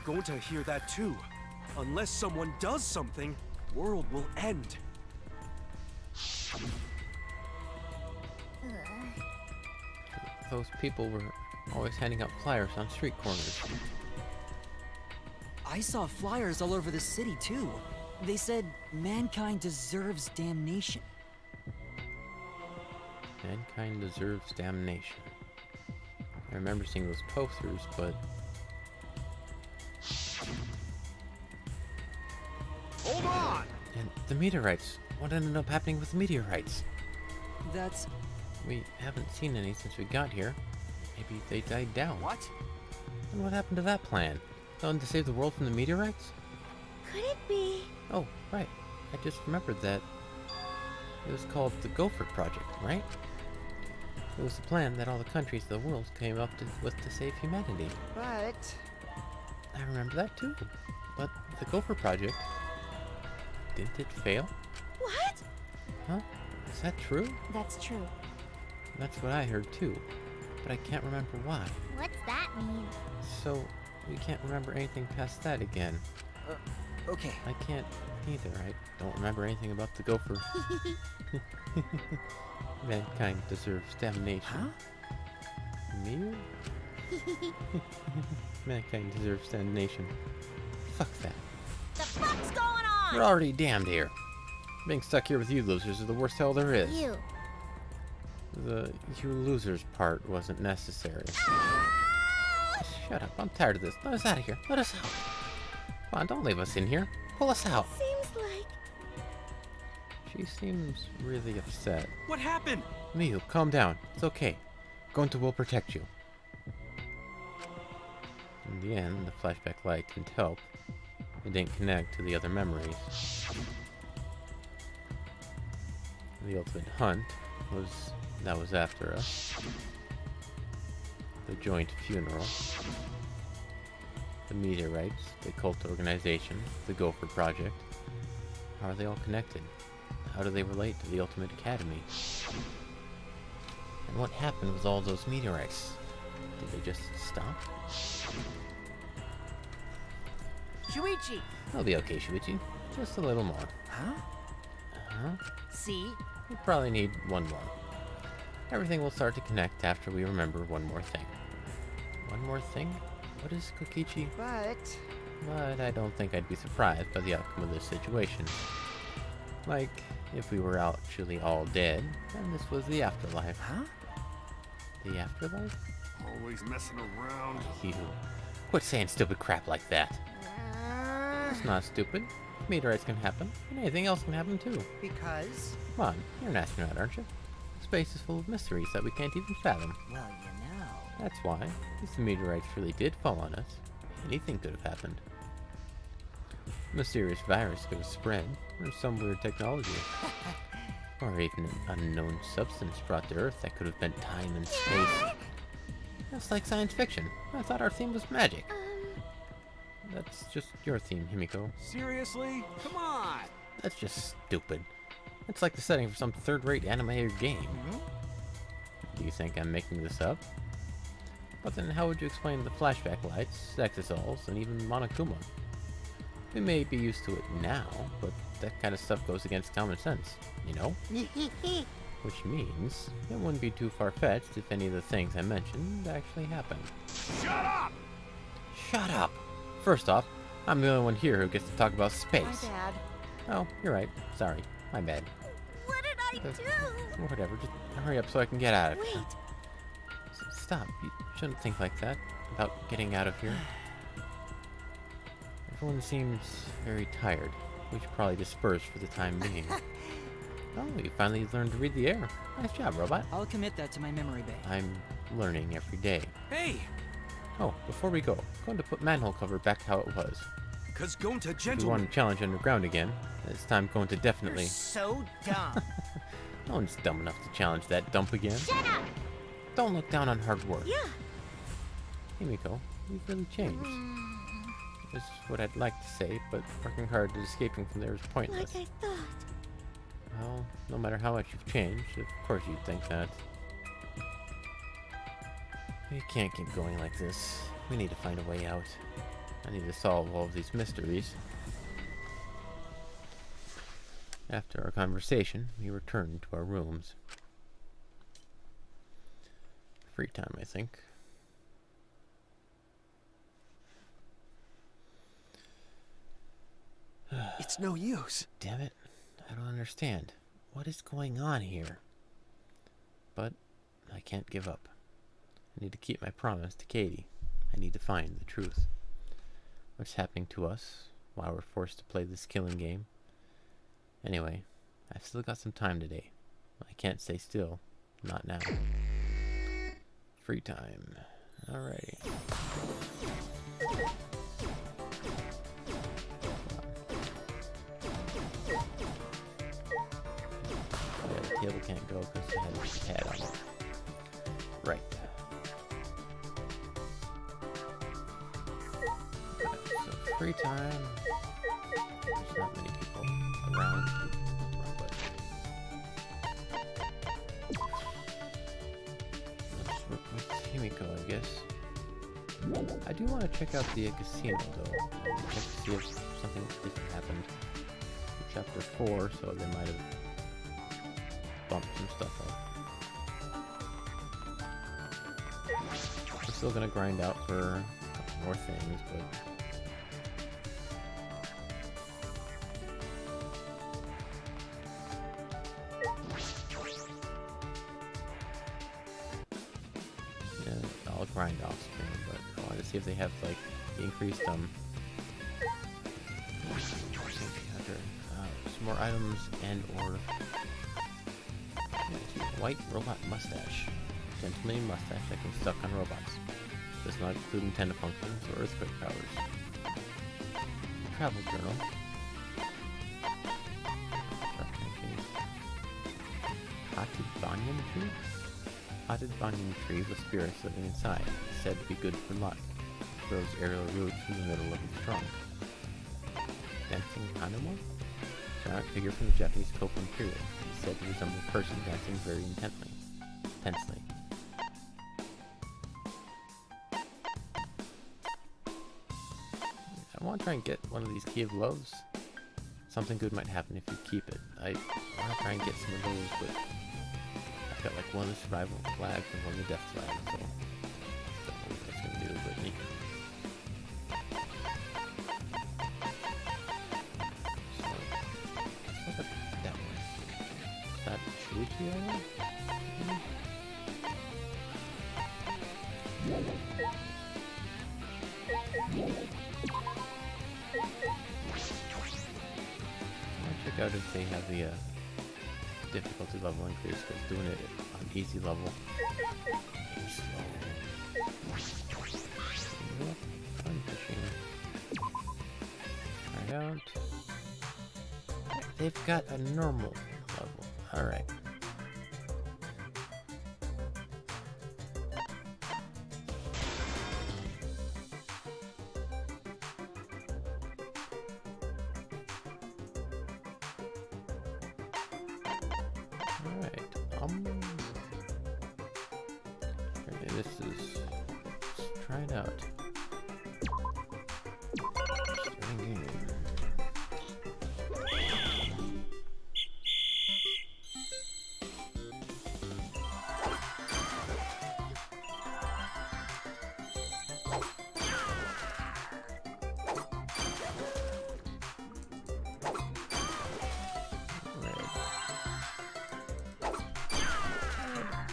Going to hear that too. Unless someone does something, world will end. Those people were always handing out flyers on street corners. I saw flyers all over the city, too. They said mankind deserves damnation. Mankind deserves damnation. I remember seeing those posters, but... Hold on! And the meteorites. What ended up happening with the meteorites? That's... We haven't seen any since we got here. Maybe they died down. What? And what happened to that plan? The one to save the world from the meteorites? Could it be? Oh, right. I just remembered that. It was called the Gopher Project, right? It was the plan that all the countries of the world came up with to save humanity. But I remember that too. But the Gopher Project, didn't it fail? What? Huh? Is that true? That's true. That's what I heard too. But I can't remember why. What's that mean? So, we can't remember anything past that again. okay. I can't either. I don't remember anything about the Gopher. Mankind deserves damnation. Huh? Me? Mankind deserves damnation. Fuck that. The fuck's going on? We're already damned here. Being stuck here with you losers is the worst hell there is. You. The you losers part wasn't necessary. Shut up. I'm tired of this. Let us out of here. Let us out. Come on, don't leave us in here. Pull us out. Seems like... She seems really upset. What happened? Miyu, calm down. It's okay. Gonta will protect you. In the end, the flashback light didn't help. It didn't connect to the other memories. The ultimate hunt was after us. The joint funeral. The meteorites, the cult organization, the Gopher Project. How are they all connected? How do they relate to the Ultimate Academy? And what happened with all those meteorites? Did they just stop? Shuichi! I'll be okay, Shuichi. Just a little more. Huh? Huh? See? We'll probably need one more. Everything will start to connect after we remember one more thing. One more thing? What is Kokichi? But I don't think I'd be surprised by the outcome of this situation. Like, if we were actually all dead, and this was the afterlife. Huh? The afterlife? Always messing around. You. Quit saying stupid crap like that. It's not stupid. Meteorites can happen, and anything else can happen too. Because? Come on, you're an astronaut, aren't you? Space is full of mysteries that we can't even fathom. Well, you know. That's why, if the meteorites really did fall on us, anything could have happened. A mysterious virus could have spread, or some weird technology. Or even an unknown substance brought to Earth that could have bent time and space. That's like science fiction. I thought our theme was magic. That's just your theme, Himiko. Seriously? Come on. That's just stupid. It's like the setting for some third-rate anime or game. Do you think I'm making this up? But then how would you explain the flashback lights, exosols, and even Monokuma? We may be used to it now, but that kind of stuff goes against common sense, you know? Which means it wouldn't be too far-fetched if any of the things I mentioned actually happened. Shut up! Shut up! First off, I'm the only one here who gets to talk about space. My bad. Oh, you're right. Sorry. My bad. What did I do? Whatever, just hurry up so I can get out of here. Wait. Stop. You shouldn't think like that about getting out of here. Everyone seems very tired. We should probably disperse for the time being. Oh, you finally learned to read the air. Nice job, robot. I'll commit that to my memory bank. I'm learning every day. Hey! Oh, before we go, I'm going to put manhole cover back how it was. Cause Gonta, If you gentlemen. want to challenge underground again, it's time going to definitely... You're so dumb. No one's dumb enough to challenge that dump again. Shut up! Don't look down on hard work. Yeah. Himiko, you've really changed. Is what I'd like to say, but working hard at escaping from there is pointless. Like I thought. Well, no matter how much you've changed, of course you'd think that. We can't keep going like this. We need to find a way out. I need to solve all of these mysteries. After our conversation, we returned to our rooms. Free time, I think. It's no use. Damn it. I don't understand. What is going on here? But I can't give up. I need to keep my promise to Katie. I need to find the truth. What's happening to us while we're forced to play this killing game? Anyway, I've still got some time today. I can't stay still. Not now. Free time. Alrighty. cable can't go because it has a pad on it. Right. So free time. There's not many people around. But let's work with Himiko, I guess. I do want to check out the casino, though. Check to see if something different happened in Chapter 4, so they might have bumped some stuff up. I'm still gonna grind out for a couple more things, but yeah, I'll grind off screen, but I wanted to see if they have like the increased some more items and or white robot mustache. Gentleman mustache that can suck on robots. Does not include intended functions or earthquake powers. Travel journal. Potted banyan tree? Potted banyan tree with spirits living inside. Said to be good for luck. Throws aerial roots in the middle of its trunk. Dancing Hanuma? Giant figure from the Japanese Copeland period. Is said to resemble a person dancing very intensely. I want to try and get one of these Key of Loves. Something good might happen if you keep it. I want to try and get some of those, but I've got like one of the survival flags and one of the death flags, so don't know what that's gonna do, but neat. So let's look at that one. Is that Shuichi area? Check out if they have the difficulty level increase, because doing it on easy level is slow. Fun fishing. Try it out. They've got a normal level. Alright. Okay, this is. Let's try it out. Starting game.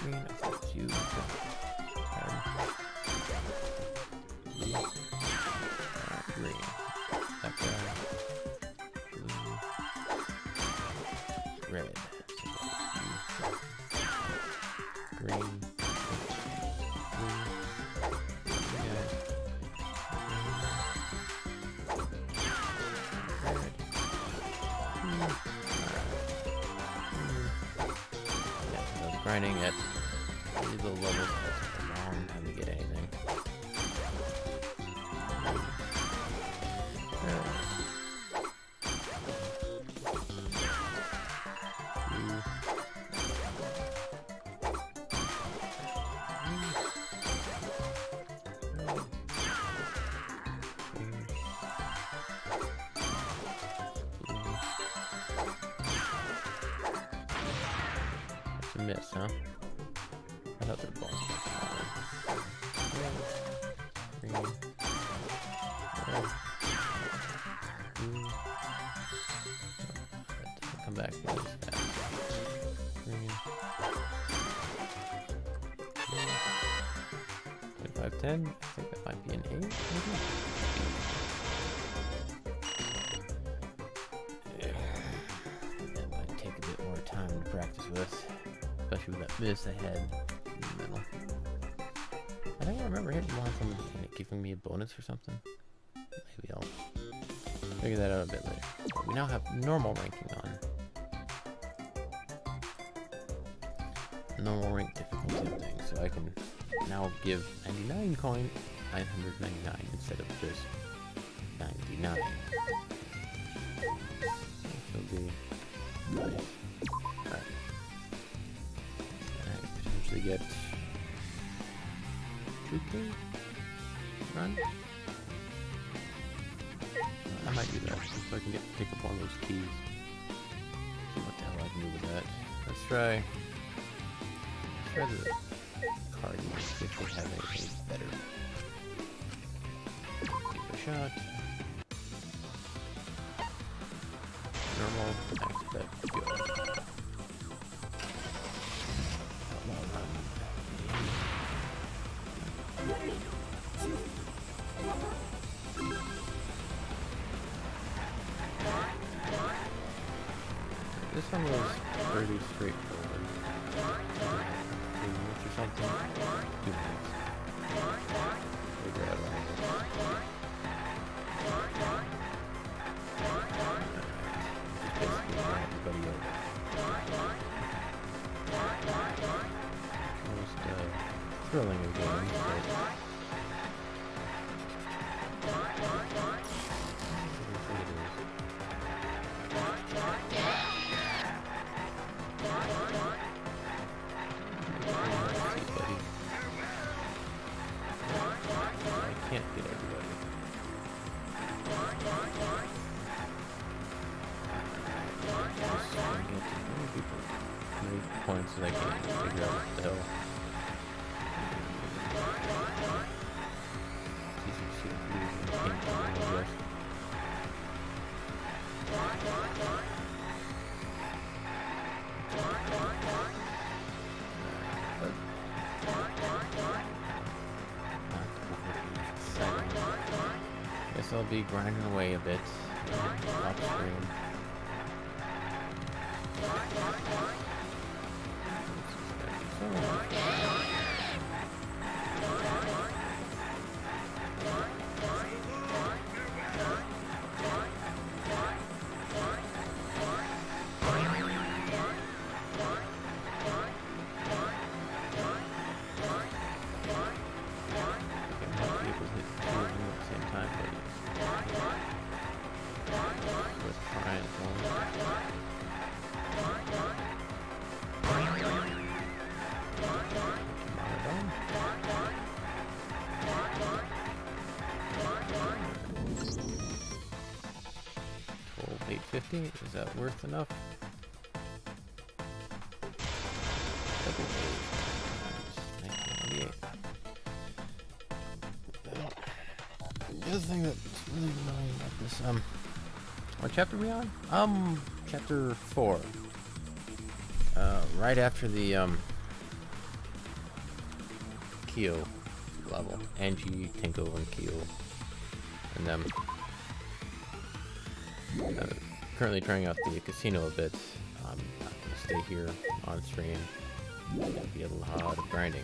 Green, I thought it's you. Green. That guy. Blue. Red. Green. Blue. Grinding at these little levels takes a long time to get anything. That's a miss, huh? I thought they were balls. Green. Red. Blue. Oh, come back to this fast. Green. 2510. I think that might be an 8, maybe? That might take a bit more time to practice with. Especially with that miss I had in the middle. I think I remember hitting one from it giving me a bonus or something. Maybe I'll figure that out a bit later. But we now have normal ranking on. normal rank difficulty thing, so I can now give 99 coin 999 instead of just 99. Which will be nice. Alright. And I potentially get 2k run? I might do that so I can pick up one of those keys. See what the hell I can do with that. Let's try the card and see if we have anything better. Give it a shot. Normal, expect, go. Outlaw run. This one was pretty straightforward. 3 minutes or something. 2 minutes. Figure out all this. Just basically run everybody over. Most thrilling of games, but it is what it is. I can't get everybody. Just trying to get as many people, as many points as I can to figure out what the hell. It's easy to see the blues and the pink and all the rest. Guess I'll be grinding away a bit off screen. $8.50, is that worth enough? Double A times 1998. The other thing that's really annoying about this, what chapter are we on? Chapter 4. Right after the, Kyo level. Angie, Tinko, and Kyo. And them. Currently trying out the casino a bit. I'm not going to stay here on stream. It's going to be a lot of grinding.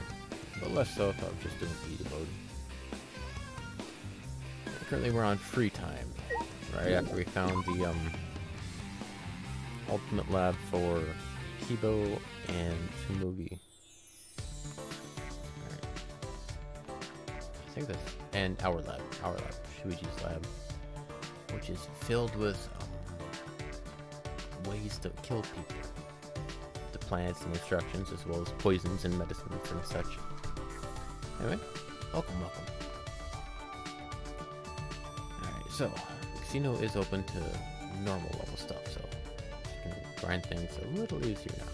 But less so if I was just doing easy mode. Currently we're on free time. Right after we found the ultimate lab for Kibo and Tsumugi. Alright. I think that's... and our lab. Shuichi's lab. Which is filled with ways to kill people. The plants and instructions, as well as poisons and medicines and such. Anyway, welcome. Alright, so, Casino is open to normal level stuff, so you can grind things a little easier now.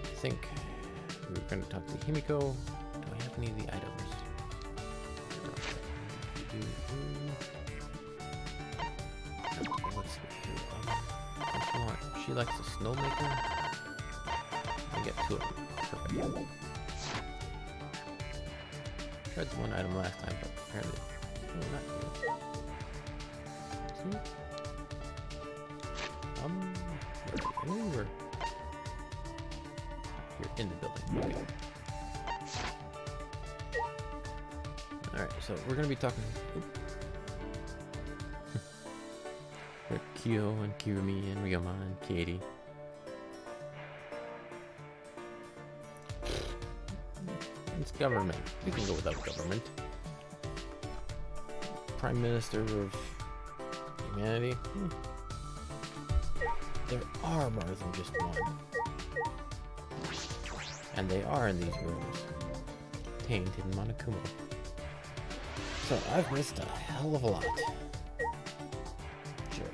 I think we're going to talk to Himiko. Do I have any of the items? Let's see here. She likes a snowmaker. I get 2 of them. Perfect. Tried the one item last time, but apparently not here. See? Where? Here in the building. Okay. Alright, so we're gonna be talking with Kyo and Kirumi and Ryoma and Katie. It's government. We can go without government. Prime Minister of Humanity? There are more than just one. And they are in these rooms. Contained in Monokuma. So I've missed a hell of a lot. Sure.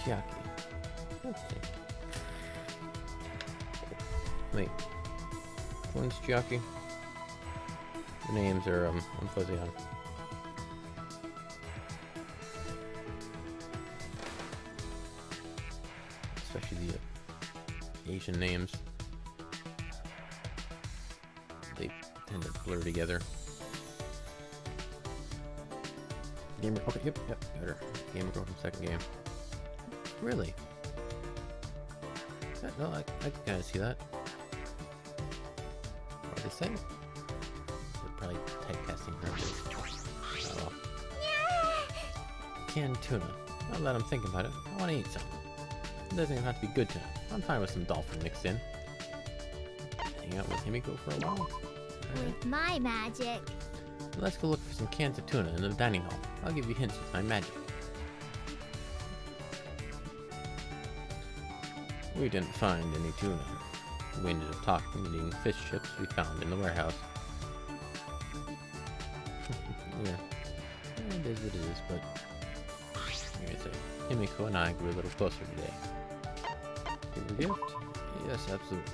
Chiaki. Okay. Wait. Which one's Chiaki? The names are, I'm fuzzy on. Especially the Asian names. They tend to blur together. Gamer, okay, yep, got her. Gamer girl from second game. Really? Yeah, no, I can kind of see that. What did they say? They're probably typecasting her. Oh well. Canned tuna. Now that I'm thinking about it, I want to eat some. It doesn't even have to be good tuna. I'm fine with some dolphin mixed in. Hang out with Himiko for a while. With my magic. Let's go look for some cans of tuna in the dining hall. I'll give you hints with my magic. We didn't find any tuna. We ended up talking and eating fish chips we found in the warehouse. Yeah. It is what it is, but... Like I say, Himiko and I grew a little closer today. Give a gift? Yes, absolutely.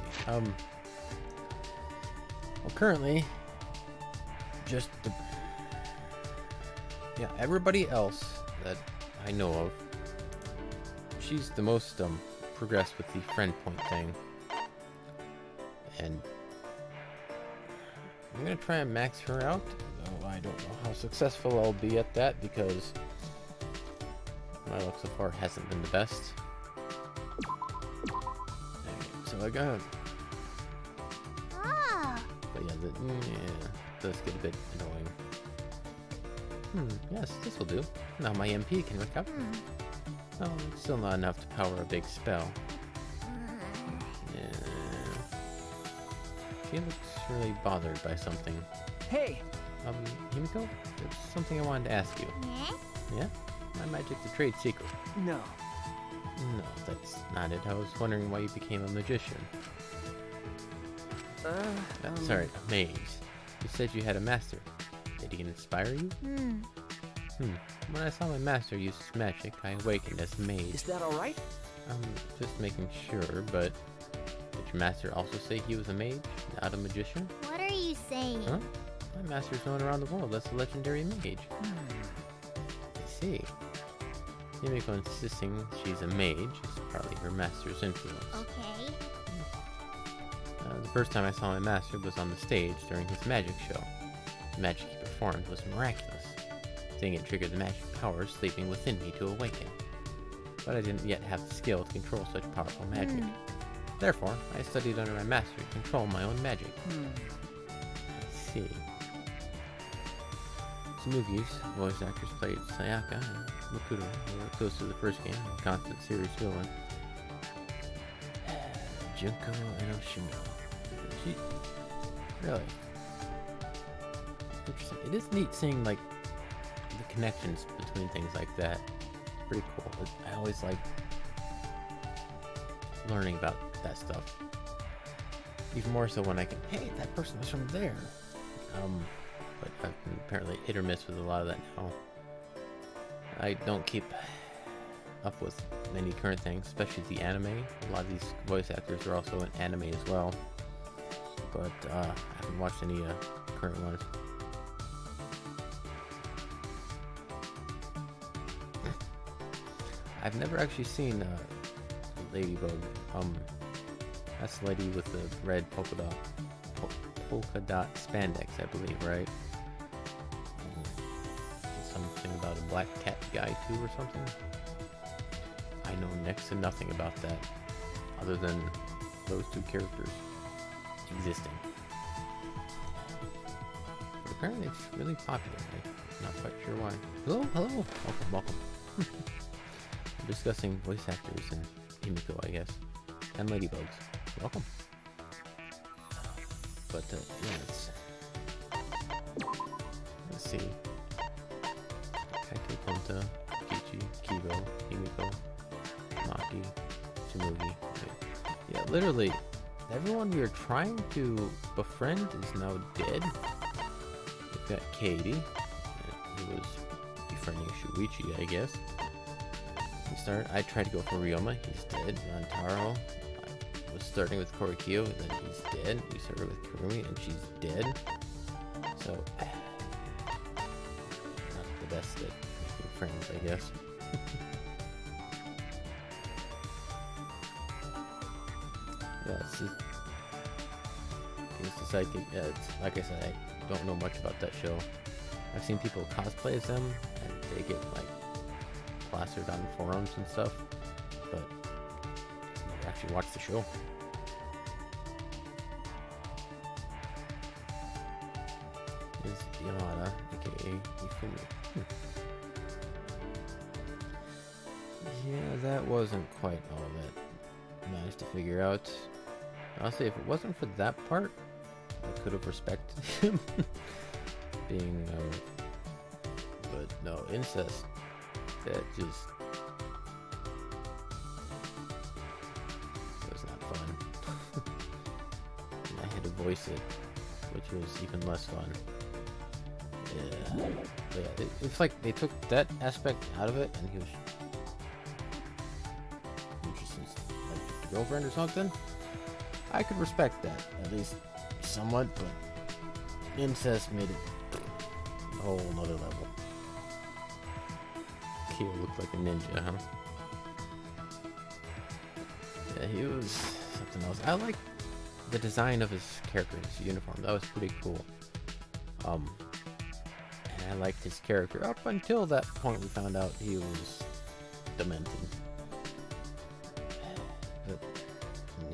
Well, currently... Just the... Yeah, everybody else that I know of, she's the most, progressed with the friend point thing. And I'm gonna try and max her out, though I don't know how successful I'll be at that because my luck so far hasn't been the best. So I got... Oh. But yeah, it does get a bit annoying. Yes, this will do. Now my MP can recover. Oh, it's still not enough to power a big spell. Yeah. She looks really bothered by something. Hey! Himiko? There's something I wanted to ask you. Yeah? My magic's a trade secret. No. No, that's not it. I was wondering why you became a magician. Sorry, a mage. You said you had a master. Did he inspire you? When I saw my master use his magic, I awakened as a mage. Is that alright? I'm just making sure, but did your master also say he was a mage, not a magician? What are you saying? Huh? My master's known around the world as a legendary mage. I see. Himiko insisting she's a mage is partly her master's influence. Okay. The first time I saw my master was on the stage during his magic show. The magic he performed was miraculous. Seeing it triggered the magic powers sleeping within me to awaken. But I didn't yet have the skill to control such powerful magic. Therefore, I studied under my master to control my own magic. I see. Tsumugi's voice actors played Sayaka and Makuto, who were close to the first game, and constant serious villain. Junko and Oshino. Really? Interesting. It is neat seeing, like, the connections between things like that. It's pretty cool. I always like learning about that stuff. Even more so when I can, hey, that person was from there. But I've been apparently hit or miss with a lot of that now. I don't keep up with many current things, especially the anime. A lot of these voice actors are also in anime as well. But I haven't watched any current ones. I've never actually seen Ladybug. That's the lady with the red polka dot spandex, I believe, right? Something about a black cat guy too, or something. I know next to nothing about that, other than those two characters existing. But apparently, it's really popular. I'm not quite sure why. Hello, welcome. We're discussing voice actors and Himiko, I guess, and ladybugs. welcome. But yeah, let's see. Kaito, Konta, Kichi, Kigo, Himiko, Maki, Tsumugi. Yeah, literally, everyone we were trying to befriend is now dead. We've got Katie. He was befriending Shuichi, I guess. I tried to go for Ryoma. He's dead. Rantaro. I was starting with Korikyo, then he's dead. We started with Kurumi, and she's dead. So, not the best at making friends, I guess. Yeah, it's the sidekick. Yeah, it's, like I said, I don't know much about that show. I've seen people cosplay as them, and they get like plastered on forums and stuff, but I've never actually watched the show. Is Yamada, aka Ifumi. Yeah, that wasn't quite all that nice to figure out. Honestly, if it wasn't for that part, I could have respected him. Being, but no, incest. That just was not fun. And I had to voice it, which was even less fun. Yeah, but yeah, it's like they took that aspect out of it, and he was just like a girlfriend or something. I could respect that, at least somewhat, but incest made it a whole nother level. Kyo looked like a ninja, huh? Yeah, he was something else. I like the design of his character, his uniform. That was pretty cool. And I liked his character up until that point we found out he was demented. But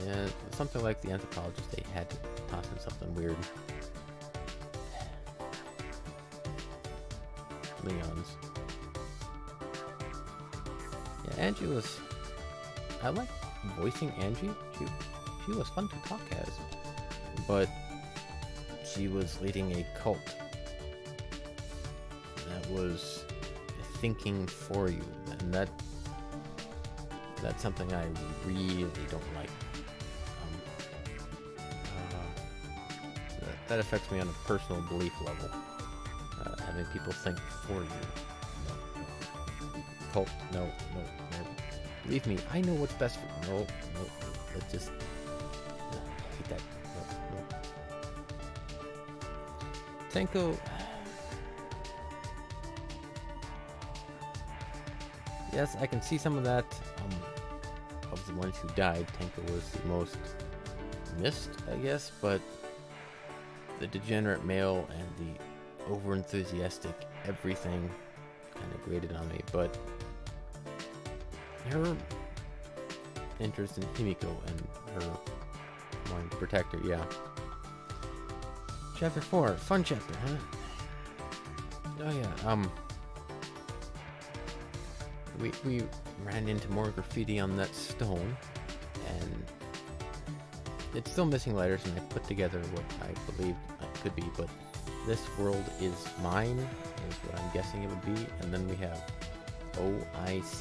yeah, something like the anthropologist, they had to toss in something weird. Leon's. Yeah, Angie was... I like voicing Angie. She was fun to talk as. But she was leading a cult that was thinking for you. And that's something I really don't like. That affects me on a personal belief level. Having people think for you. No. Cult, no. Believe me, I know what's best for you. No. Let's just... I hate that. No. Tenko... Yes, I can see some of that. Of the ones who died, Tenko was the most missed, I guess, but the degenerate male and the over-enthusiastic everything kind of grated on me, but her interest in Himiko and her wanting to protect her, yeah. Chapter 4, fun chapter, huh? Oh yeah, we ran into more graffiti on that stone, and it's still missing letters, and I put together what I believed it could be, but this world is mine, is what I'm guessing it would be, and then we have OIC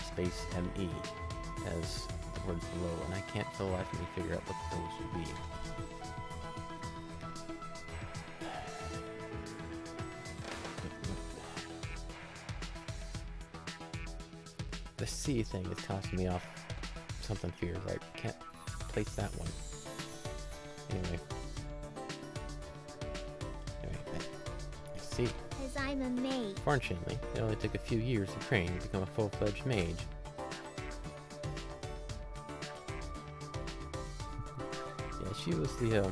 space ME as the words below, and I can't for the life of me figure out what those would be. The C thing is tossing me off something fierce. I can't place that one. Anyway, I see. Because I'm a mage. Fortunately, it only took a few years of training to become a full-fledged mage. Yeah, she was the, yeah,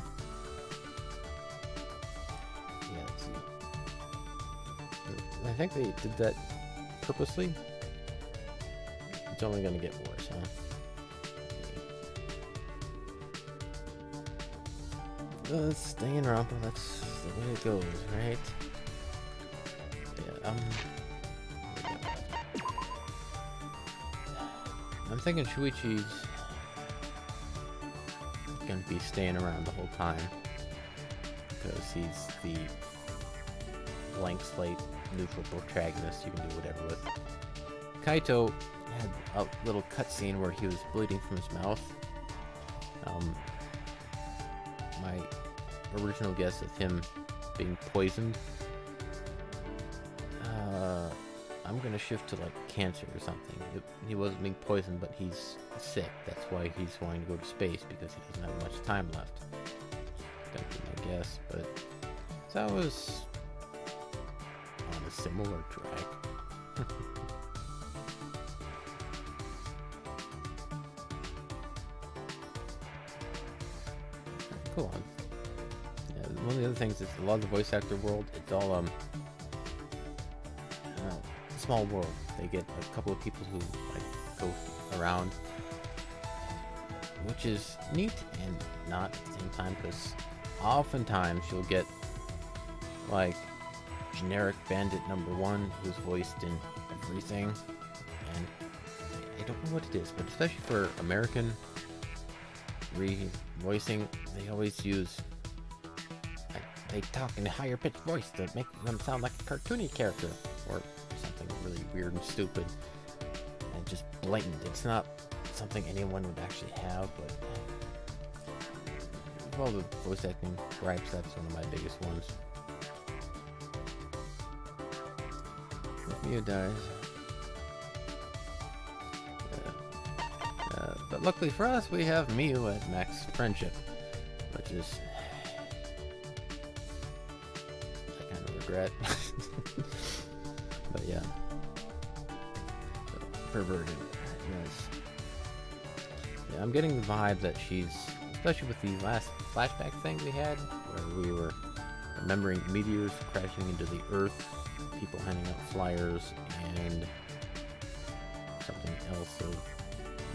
let's see. I think they did that purposely. It's only gonna get worse, huh? Let's stay in Rampa, that's the way it goes, right? Yeah, I'm thinking Shuichi's going to be staying around the whole time because he's the blank slate neutral protagonist you can do whatever with. Kaito had a little cutscene where he was bleeding from his mouth. My original guess of him being poisoned, I'm gonna shift to like cancer or something. He wasn't being poisoned, but he's sick. That's why he's wanting to go to space, because he doesn't have much time left. That's my guess, but that was on a similar track. Cool. Yeah, one of the other things is a lot of the voice actor world, it's all small world. They get a couple of people who like go around, which is neat and not at the same time, because oftentimes you'll get like generic bandit number one who's voiced in everything, and I don't know what it is, but especially for American voicing, they always use they talk in a higher pitched voice to make them sound like a cartoony character or something really weird and stupid and just blatant. It's not something anyone would actually have, but of all the voice acting gripes, that's one of my biggest ones. Mew dies. But luckily for us, we have Mew at max friendship, which is I kind of regret. But yeah, perverted. Yes. Yeah, I'm getting the vibe that she's, especially with the last flashback thing we had, where we were remembering meteors crashing into the Earth, people handing out flyers, and something else of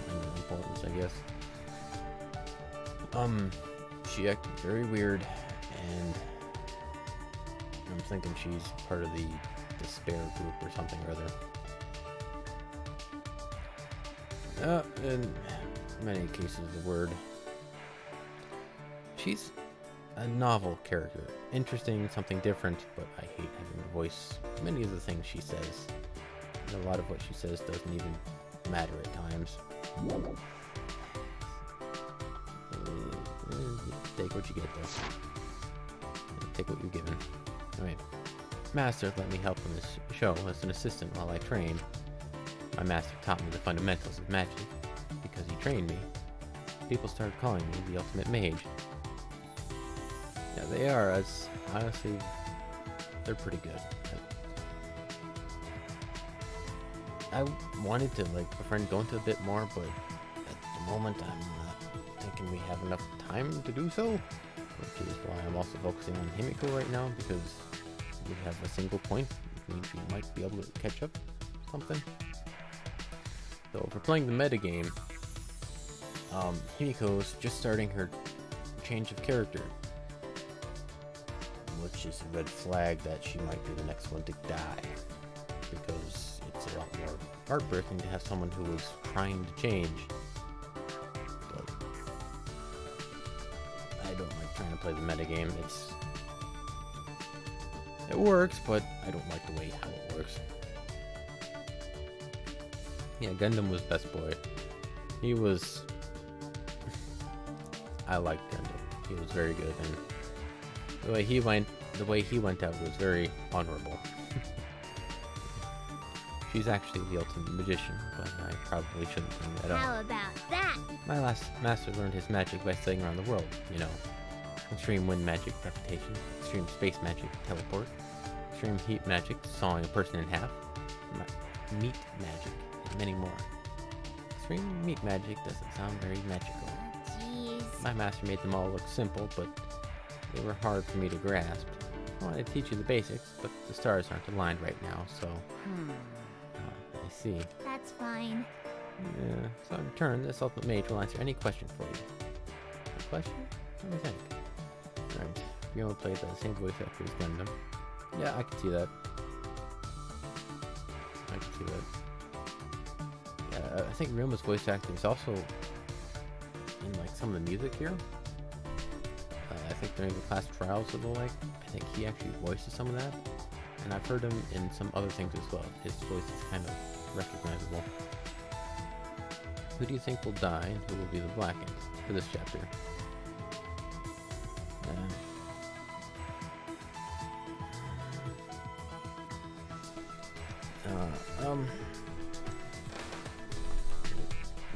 minor importance, I guess. She acted very weird, and I'm thinking she's part of the despair group or something or other. In many cases of the word, she's a novel character. Interesting, something different, but I hate having to voice many of the things she says. And a lot of what she says doesn't even matter at times. Take what you get, though. Take what you're given. Alright. Master let me help in this show as an assistant while I trained. My master taught me the fundamentals of magic. Because he trained me, people started calling me the ultimate mage. Yeah, they are, as honestly, they're pretty good. I wanted to like befriend Gonta a bit more, but at the moment I'm not thinking we have enough time to do so, which is why I'm also focusing on Himiko right now, because we have a single point, which means we might be able to catch up something. So if we're playing the metagame, Himiko's just starting her change of character, which is a red flag that she might be the next one to die, because it's a lot more heartbreaking to have someone who is trying to change. But I don't like trying to play the metagame. It works, but I don't like the way how it works. Yeah, Gundam was best boy. He was... I liked Gundam. He was very good, and the way he went out was very honorable. She's actually the ultimate magician, but I probably shouldn't bring that up. How about that? My last master learned his magic by studying around the world, you know. Extreme wind magic, levitation. Extreme space magic, teleport. Extreme heat magic, sawing a person in half. Meat magic, and many more. Extreme meat magic doesn't sound very magical. Jeez. My master made them all look simple, but they were hard for me to grasp. I wanted to teach you the basics, but the stars aren't aligned right now, so... I see. That's fine. Yeah, so in return, this ultimate mage will answer any question for you. A question? Let me think. Alright, you're gonna play the same voice actor as Gundam. Yeah, I can see that. I can see that. Yeah, I think Ryuma's voice acting is also in like some of the music here. I think during the class trials of the like, I think he actually voices some of that, and I've heard him in some other things as well. His voice is kind of recognizable. Who do you think will die, and who will be the Blackened for this chapter?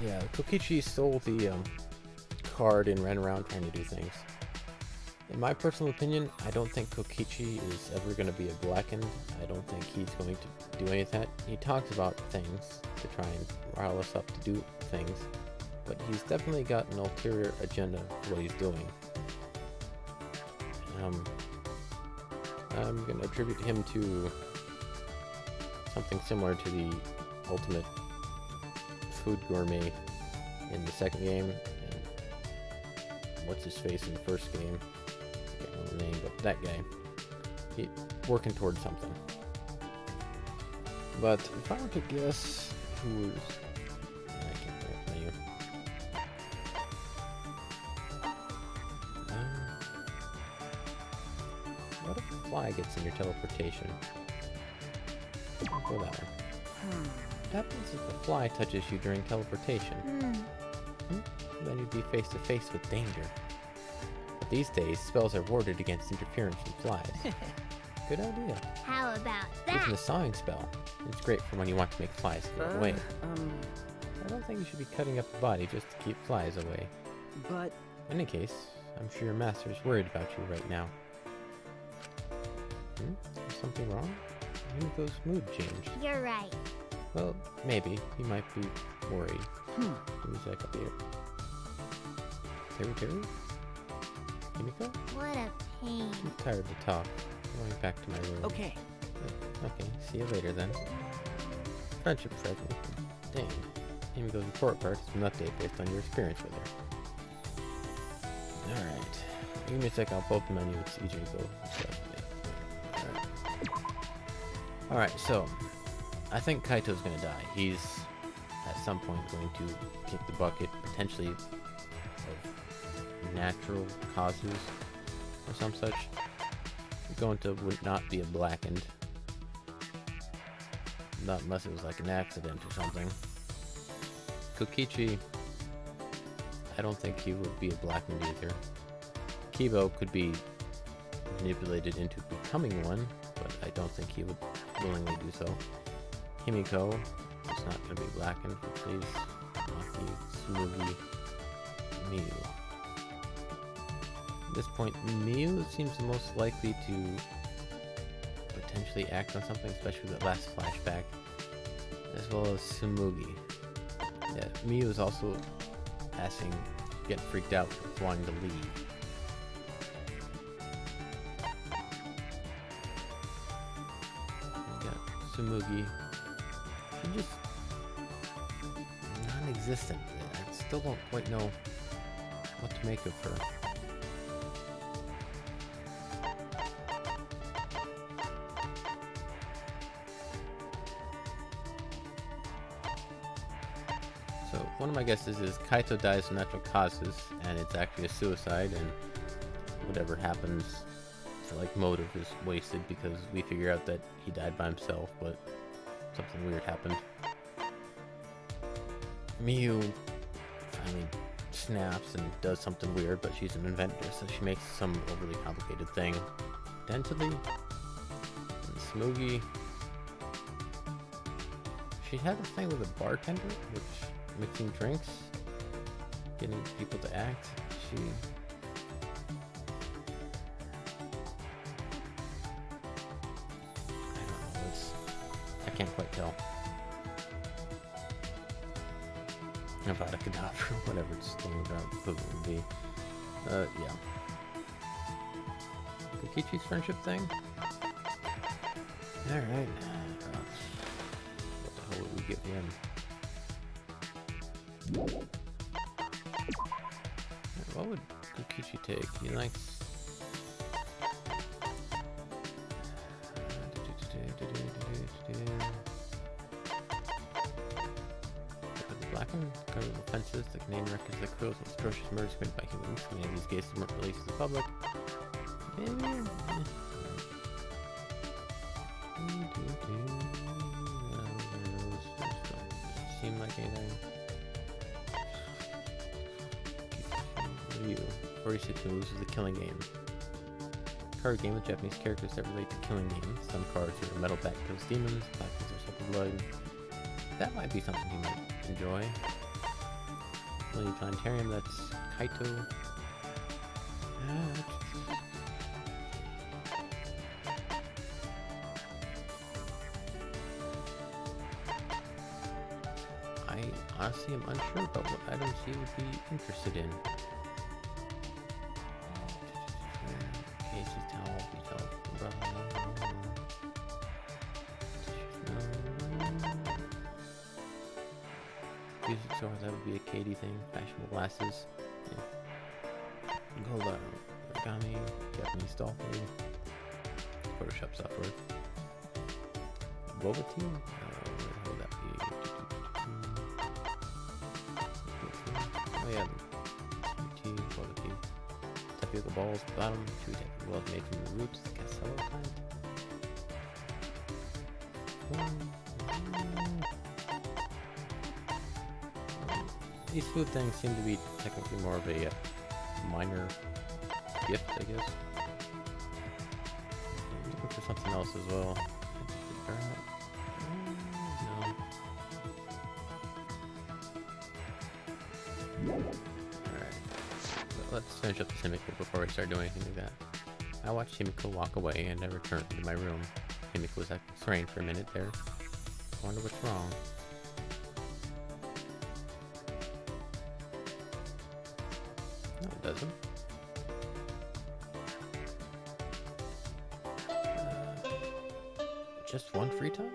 Yeah, Kokichi stole the card and ran around trying to do things. In my personal opinion, I don't think Kokichi is ever going to be a Blackened. I don't think he's going to do any of that. He talks about things to try and rile us up to do things, but he's definitely got an ulterior agenda for what he's doing. I'm going to attribute him to something similar to the ultimate food gourmet in the second game, and what's his face in the first game. I can't remember the name, but that guy. He working towards something. But if I were to guess who's, I can't remember the name. What if a fly gets in your teleportation? I'll go that one. What happens if a fly touches you during teleportation? Then you'd be face to face with danger. But these days, spells are warded against interference from flies. Good idea. How about Even that? the sawing spell. It's great for when you want to make flies go away. I don't think you should be cutting up the body just to keep flies away. But In any case, I'm sure your master's worried about you right now. Is something wrong? Yumiko's mood changed. You're right. Well, maybe. He might be worried. Give me a sec up here. Terry? Yumiko? What a pain. I'm tired to talk. I'm going back to my room. okay. Okay, see you later then. Friendship fragment. Dang. Yumiko's report card is an update based on your experience with her. Alright. Give me a sec, I'll pull up the menu. It's easier to go stuff. Alright, so I think Kaito's gonna die. He's at some point going to kick the bucket, potentially of natural causes or some such. Going to would not be a Blackened. Not unless it was like an accident or something. Kokichi, I don't think he would be a Blackened either. Kibo could be manipulated into becoming one, but I don't think he would willingly do so. Himiko is not going to be Blackened, please. Maki, Tsumugi, Miu. At this point, Miu seems the most likely to potentially act on something, especially with that last flashback, as well as Tsumugi. Yeah, Miu is also getting freaked out with wanting to leave. We got Tsumugi. She's just non-existent. I still don't quite know what to make of her. So one of my guesses is Kaito dies of natural causes, and it's actually a suicide, and whatever happens for like motive is wasted because we figure out that he died by himself, but something weird happened. Miu finally snaps and does something weird, but she's an inventor, so she makes some overly complicated thing. Dentally and Smoogie. She had a thing with a bartender, which mixing drinks, getting people to act. She I don't know, I can't quite tell. Avada Kedavra, whatever it's named would be. Yeah. Kokichi's friendship thing? Alright. What the hell would we give him? What would Kokichi take? He likes... can cover the offenses, the Canadian records, the cruel and atrocious murders committed by humans. Many of these cases weren't released to the public. Maybe. Seem like anything. Review. 46 moves of the killing game. Card game with Japanese characters that relate to killing games. Some cards are metal bat kills demons, black ones are sucking blood. That might be something he might enjoy. Lady Planetarium, that's Kaito. I honestly am unsure about what items he would be interested in. Cases, towel, umbrella. Music store, that would be a Katie thing. Fashionable glasses. Yeah. Gold origami, Japanese doll thing. Photoshop software. Boba tea? What would that be? Oh yeah. Tea, boba tea. Tapioca balls, bottom. Chewy tapioca balls made from the roots. Castello plant. These food things seem to be technically more of a minor gift, I guess. I'm looking for something else as well. No. Alright. Let's finish up the Himiko before I start doing anything like that. I watched Himiko walk away and I returned to my room. Himiko was acting strange for a minute there. I wonder what's wrong. No, it doesn't. Just one free time?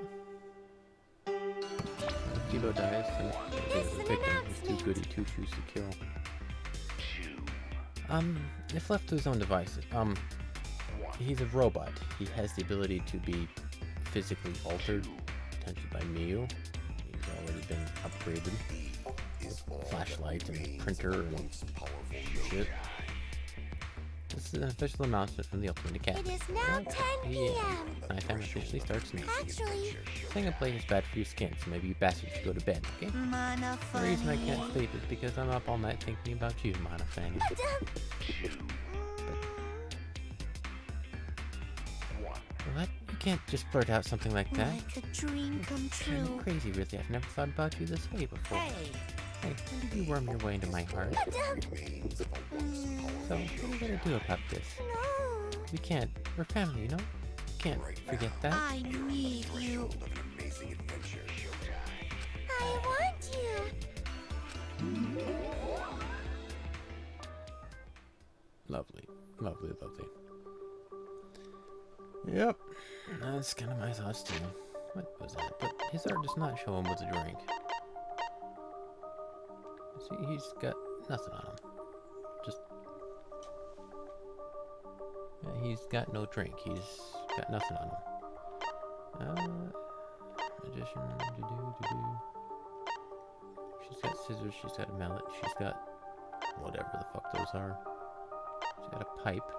If Kibo dies, then the victim is too goody two shoes to kill. If left to his own devices, he's a robot. He has the ability to be physically altered, potentially by Miyu. He's already been upgraded with flashlight and printer and shit. This is an official announcement from the Ultimate Academy. It is now 10 p.m. Nighttime officially starts now. Actually, Staying up late is bad for your skin, so maybe you bastards should go to bed, okay? The reason I can't sleep is because I'm up all night thinking about you, Mana fan. What? You can't just blurt out something like that. like a dream come You're true. crazy, really. I've never thought about you this way before. Hey, when did you worm your way into my heart? So, what are you gonna do about this? No, We can't. We're family, you know? You can't forget that. I need you. Of an amazing adventure. I want you. Lovely. Lovely, lovely. Yep. That's kind of my thoughts, too. What was that? But his art does not show him with a drink. See, he's got nothing on him. Just... yeah, he's got no drink. He's got nothing on him. Magician, She's got scissors, she's got a mallet, she's got whatever the fuck those are. She's got a pipe.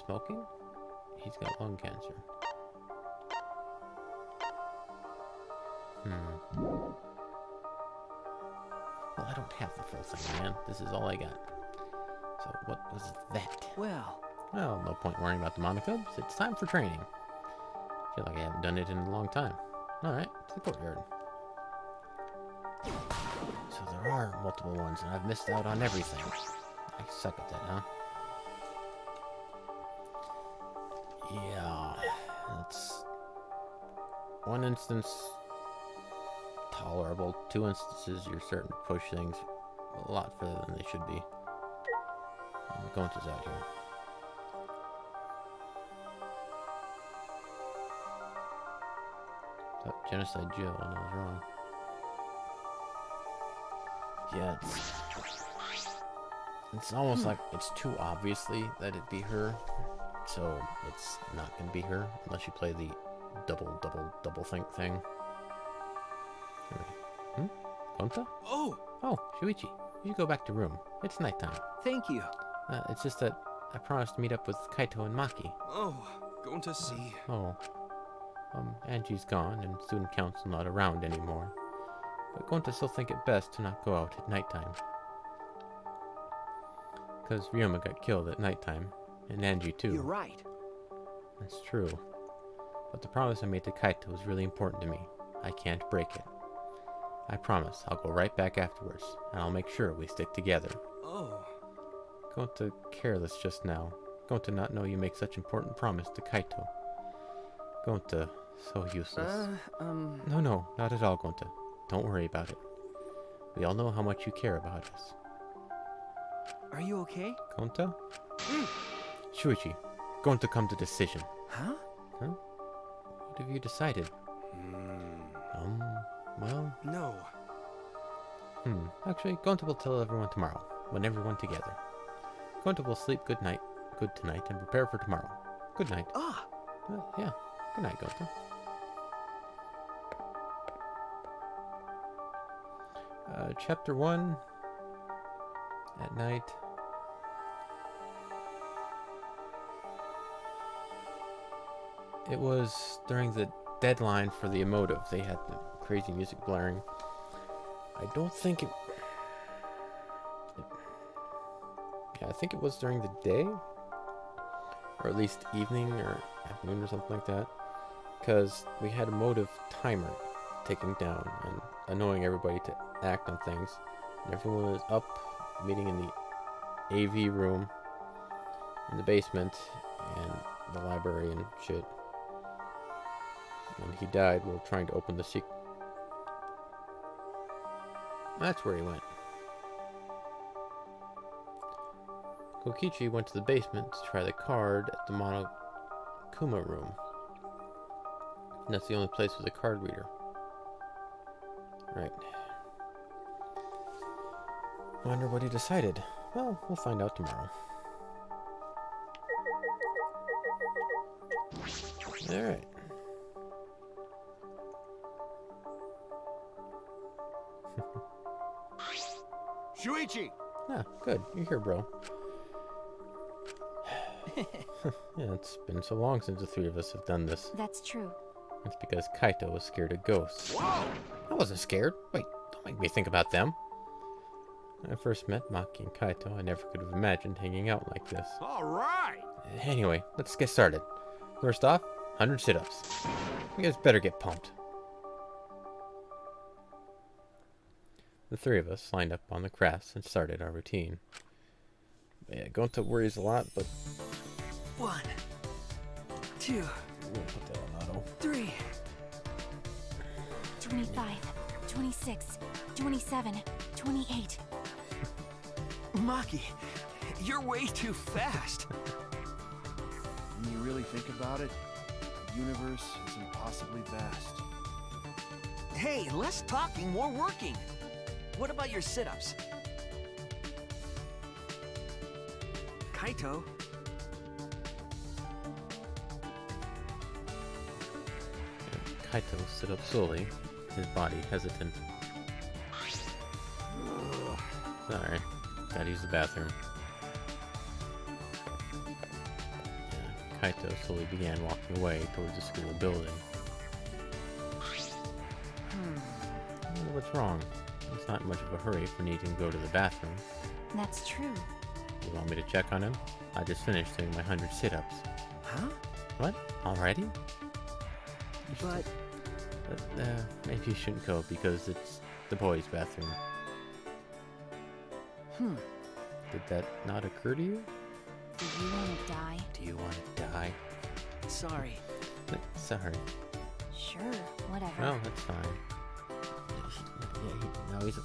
Smoking? He's got lung cancer. Well, I don't have the full thing, man. This is all I got. So, what was that? Well, Well, no point worrying about the Monaco. It's time for training. I feel like I haven't done it in a long time. Alright, to the courtyard. So there are multiple ones, and I've missed out on everything. I suck at that, huh? Yeah, that's... one instance, tolerable. 2 instances, you're certain to push things a lot further than they should be. And Gonta's out here. Thought Genocide Jill, and I was wrong. Yeah, it's almost like it's too obviously that it'd be her, so it's not gonna be her unless you play the double think thing. Hmm? Gonta? Oh! Oh, Shuichi, you should go back to room. It's nighttime. Thank you. It's just that I promised to meet up with Kaito and Maki. Oh, going to see. Oh. Angie's gone, and student council not around anymore. But Gonta still think it best to not go out at nighttime. Because Ryoma got killed at nighttime, and Angie too. You're right. That's true. But the promise I made to Kaito is really important to me. I can't break it. I promise I'll go right back afterwards, and I'll make sure we stick together. Oh. Gonta careless just now. Gonta not know you make such important promise to Kaito. Gonta, so useless. No, not at all, Gonta. Don't worry about it. We all know how much you care about us. Are you okay? Gonta? Shuichi, Gonta come to decision. Huh? Huh? What have you decided? Well... No. Actually, Gonta will tell everyone tomorrow, when everyone together. Gonta will sleep good tonight, and prepare for tomorrow. Good night. Ah! Yeah. Good night, Gonta. Chapter 1. At night. It was during the deadline for the emotive. They had the crazy music blaring. I don't think it... Yeah, I think it was during the day. Or at least evening or afternoon or something like that. Because we had a motive timer ticking down and annoying everybody to act on things. And everyone was up, meeting in the AV room, in the basement, and the library and shit. And he died while trying to open the secret. That's where he went. Kokichi went to the basement to try the card at the Monokuma room. And that's the only place with a card reader. Right. Wonder what he decided. Well, we'll find out tomorrow. Alright. Shuichi! Ah, good. You're here, bro. Yeah, it's been so long since the three of us have done this. That's true. It's because Kaito was scared of ghosts. Whoa! I wasn't scared. Wait, don't make me think about them. When I first met Maki and Kaito, I never could have imagined hanging out like this. All right! Anyway, let's get started. First off, 100 sit-ups. You guys better get pumped. The three of us lined up on the grass and started our routine. Yeah, Gonta worries a lot, but... 1, 2, We'll put that on auto. 3. 25, 26, 27, 28. Maki, you're way too fast. When you really think about it, the universe is impossibly vast. Hey, less talking, more working. What about your sit-ups? Kaito? Kaito stood up slowly, his body hesitant. Sorry, gotta use the bathroom. Yeah, Kaito slowly began walking away towards the school building. I wonder what's wrong. It's not much of a hurry for needing to go to the bathroom. That's true. You want me to check on him? I just finished doing my 100 sit-ups. Huh? What? Already? But... Maybe you shouldn't go because it's the boys' bathroom. Did that not occur to you? Do you want to die? Do you want to die? Sorry. Sorry. Sure, whatever. Well, that's fine. Yeah, no, he's...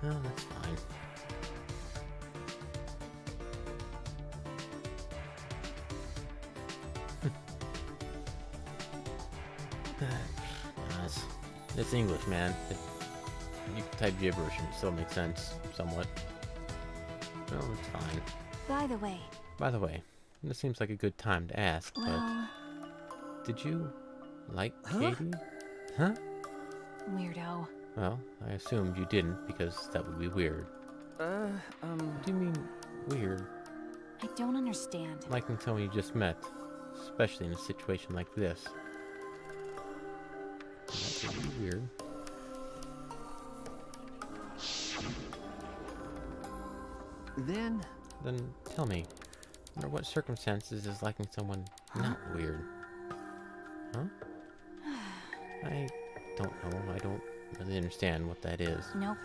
Oh, that's fine. It's English, man. You can type gibberish and it still makes sense, somewhat. No, it's fine. By the way, This seems like a good time to ask, well, but... Did you Like Katie? Huh? Weirdo. Well, I assumed you didn't because that would be weird. What do you mean, weird? I don't understand. Liking someone you just met, especially in a situation like this. That could be weird. Then tell me, under what circumstances is liking someone not weird? Huh? I don't know. I don't really understand what that is. Nope.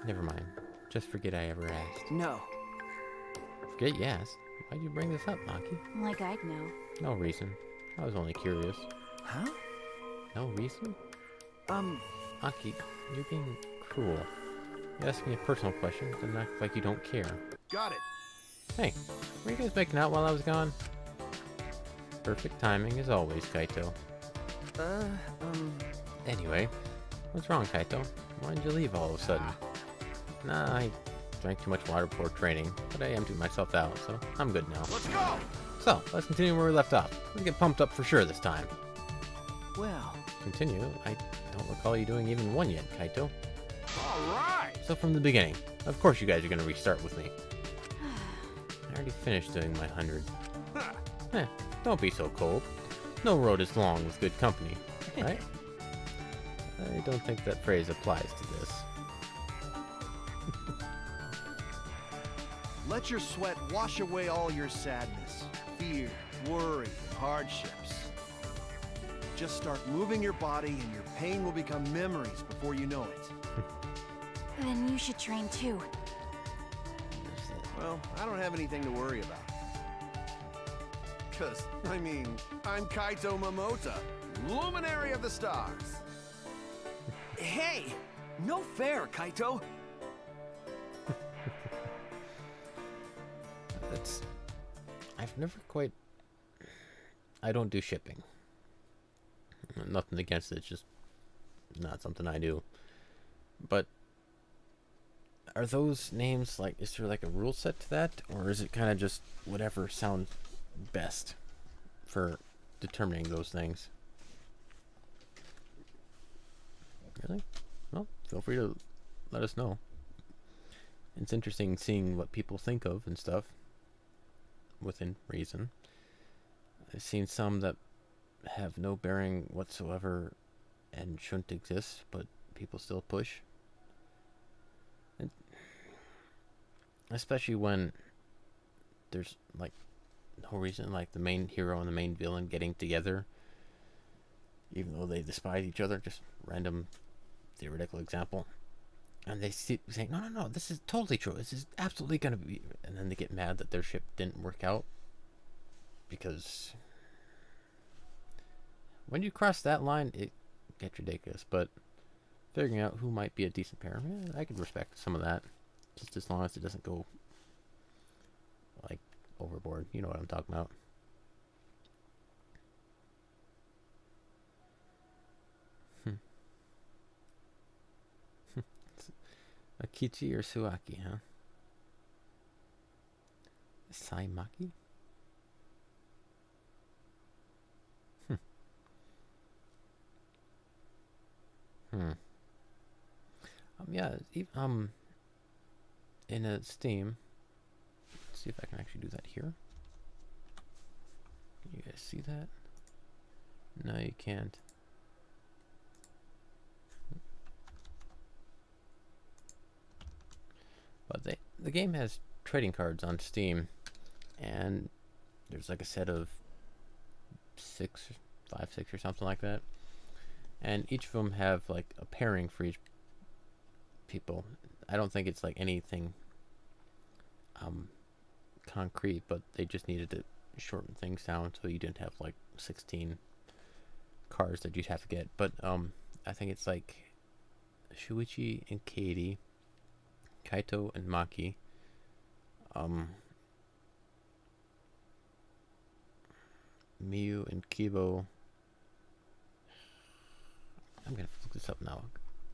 Never mind. Just forget I ever asked. No. Forget you asked? Why'd you bring this up, Maki? Like I'd know. No reason. I was only curious. Huh? No reason? Maki, you're being cruel. You asked me a personal question, then act like you don't care. Got it. Hey, were you guys making out while I was gone? Perfect timing as always, Kaito. Anyway, what's wrong, Kaito? Why did you leave all of a sudden? Nah, I drank too much water before training, but I emptied myself out, so I'm good now. Let's go. So, let's continue where we left off. Let's get pumped up for sure this time. Well, Continue? I don't recall you doing even one yet, Kaito. All right. So from the beginning. Of course you guys are going to restart with me. I already finished doing my 100. Huh. Don't be so cold. No road is long with good company, right? I don't think that phrase applies to this. let your sweat wash away all your sadness, fear, worry, and hardships. Just start moving your body and your pain will become memories before you know it. Then you should train too. Well, I don't have anything to worry about. Cause, I mean, I'm Kaito Momota, luminary of the stars. Hey! No fair, Kaito! That's... I've never quite... I don't do shipping. Nothing against it, it's just not something I do. But are those names, like, is there like a rule set to that? Or is it kind of just whatever sounds best for determining those things? Really? Well, feel free to let us know. It's interesting seeing what people think of and stuff within reason. I've seen some that have no bearing whatsoever and shouldn't exist, but people still push. And especially when there's like no reason, like the main hero and the main villain getting together, even though they despise each other. Just random theoretical example, and they say, no, this is totally true, this is absolutely gonna be, and then they get mad that their ship didn't work out because when you cross that line, it gets ridiculous. But figuring out who might be a decent pair, I could respect some of that, just as long as it doesn't go like overboard. You know what I'm talking about. Akichi or Suaki, huh? Saimaki? Yeah, in a Steam, let's see if I can actually do that here. Can you guys see that? No, you can't. But the game has trading cards on Steam, and there's like a set of 6 or something like that, and each of them have like a pairing for each people. I don't think it's like anything concrete, but they just needed to shorten things down so you didn't have like 16 cards that you'd have to get. But I think it's like Shuichi and Katie, Kaito and Maki, Miyu and Kibo. I'm gonna look this up now.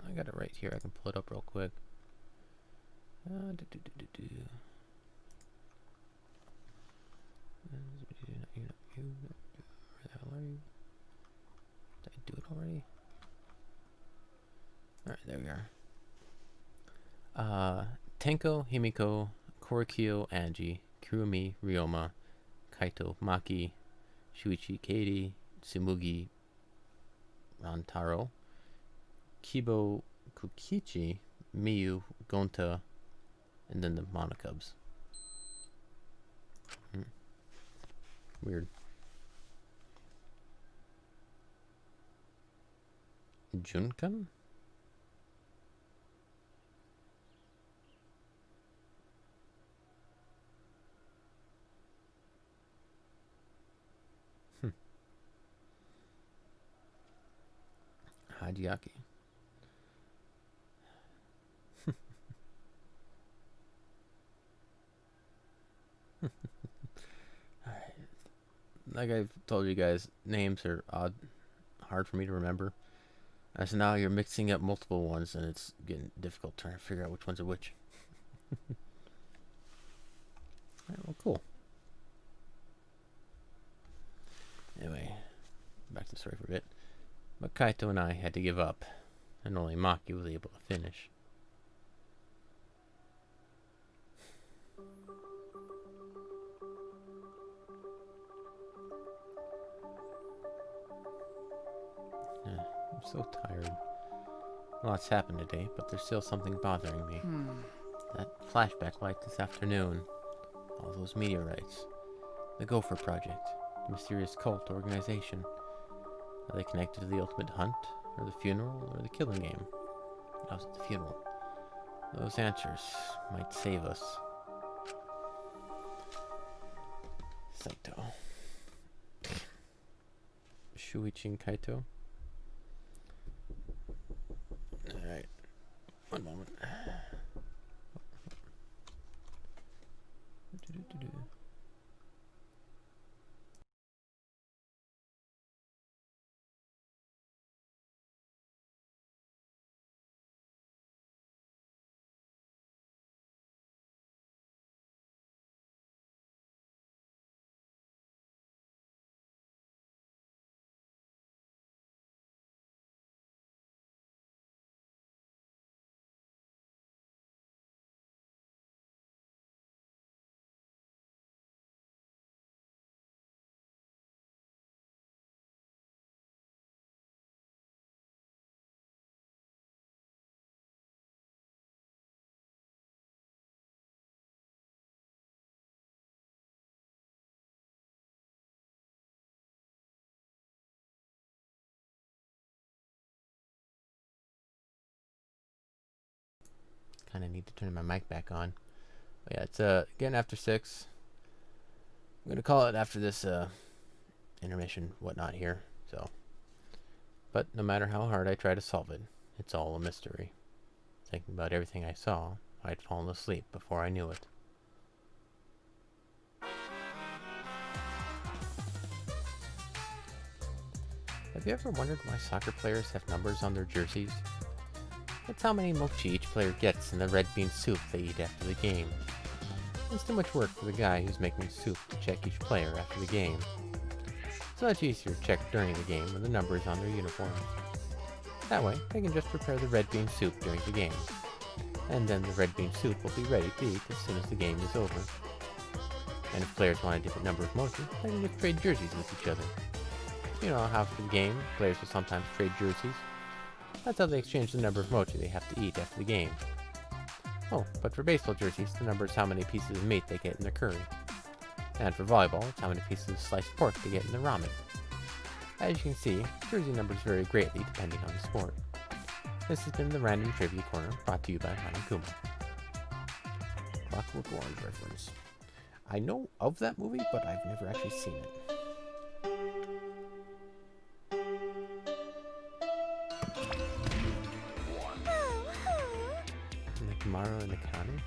I got it right here. I can pull it up real quick. Where the hell are you? already? Alright, there we are. Tenko, Himiko, Korikyo, Angie, Kurumi, Ryoma, Kaito, Maki, Shuichi, Katie, Tsumugi, Rantaro, Kibo, Kukichi, Miyu, Gonta, and then the Monocubs. Weird. Junkan? Hajiaki. Like I've told you guys, names are hard for me to remember. As now you're mixing up multiple ones and it's getting difficult trying to figure out which ones are which. Alright, well, cool. Anyway, back to the story for a bit. But Kaito and I had to give up, and only Maki was able to finish. I'm so tired. A lot's happened today, but there's still something bothering me. That flashback light this afternoon. All those meteorites. The Gopher Project. The mysterious cult organization. Are they connected to the ultimate hunt, or the funeral, or the killing game? I was at the funeral. Those answers might save us. Saito. Shuichi and Kaito. Alright. One moment. Kind of need to turn my mic back on. But yeah, it's getting after 6. I'm gonna call it after this intermission, whatnot here. So, but no matter how hard I try to solve it, it's all a mystery. Thinking about everything I saw, I'd fallen asleep before I knew it. Have you ever wondered why soccer players have numbers on their jerseys? It's how many mochi each player gets in the red bean soup they eat after the game. It's too much work for the guy who's making soup to check each player after the game. It's much easier to check during the game with the numbers on their uniforms. That way, they can just prepare the red bean soup during the game. And then the red bean soup will be ready to eat as soon as the game is over. And if players want a different number of mochi, they can just trade jerseys with each other. You know how after the game, players will sometimes trade jerseys. That's how they exchange the number of mochi they have to eat after the game. Oh, but for baseball jerseys, the number is how many pieces of meat they get in their curry. And for volleyball, it's how many pieces of sliced pork they get in their ramen. As you can see, jersey numbers vary greatly depending on the sport. This has been the Random Trivia Corner, brought to you by Hanakuma. Clockwork Orange reference. I know of that movie, but I've never actually seen it. Tomorrow in the county?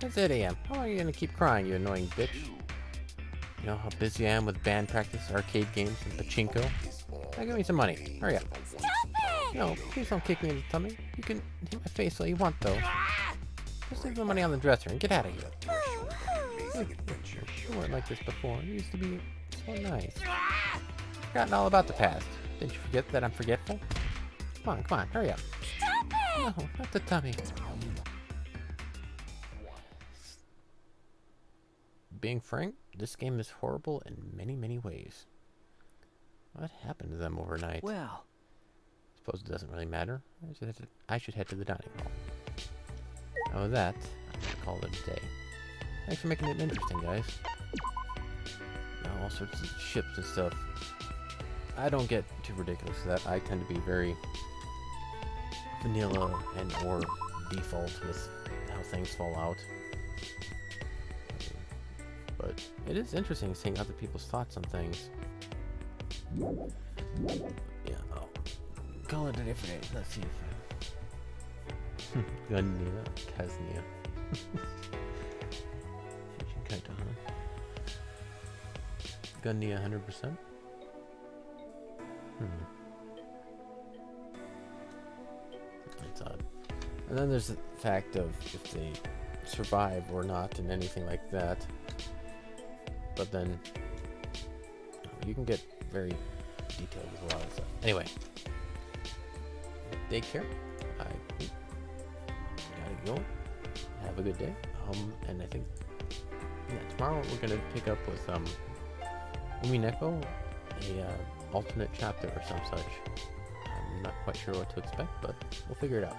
It's 8 a.m. How long are you gonna keep crying, you annoying bitch? You know how busy I am with band practice, arcade games, and pachinko? Now give me some money. Hurry up. Stop it! No, please don't kick me in the tummy. You can hit my face all you want, though. Just leave the money on the dresser and get out of here. Amazing adventure. You weren't like this before. You used to be so nice. Forgotten all about the past. Didn't you forget that I'm forgetful? Come on, hurry up. Stop it! No, not the tummy. Being frank, this game is horrible in many, many ways. What happened to them overnight? Well, Suppose it doesn't really matter. I should head to the dining hall. Now with that, I'm gonna call it a day. Thanks for making it interesting, guys. Now all sorts of ships and stuff. I don't get too ridiculous with that. I tend to be very vanilla and or default with how things fall out. But it is interesting seeing other people's thoughts on things. Yeah, I'll call it a different day. Let's see if Gunnia, Kaznia. Shishinkaita, huh? Gunnia 100%? That's odd. And then there's the fact of if they survive or not and anything like that. But then you can get very detailed with a lot of stuff. Anyway, take care. I gotta go. Have a good day. And I think tomorrow we're gonna pick up with Umineko, a alternate chapter or some such. I'm not quite sure what to expect, but we'll figure it out.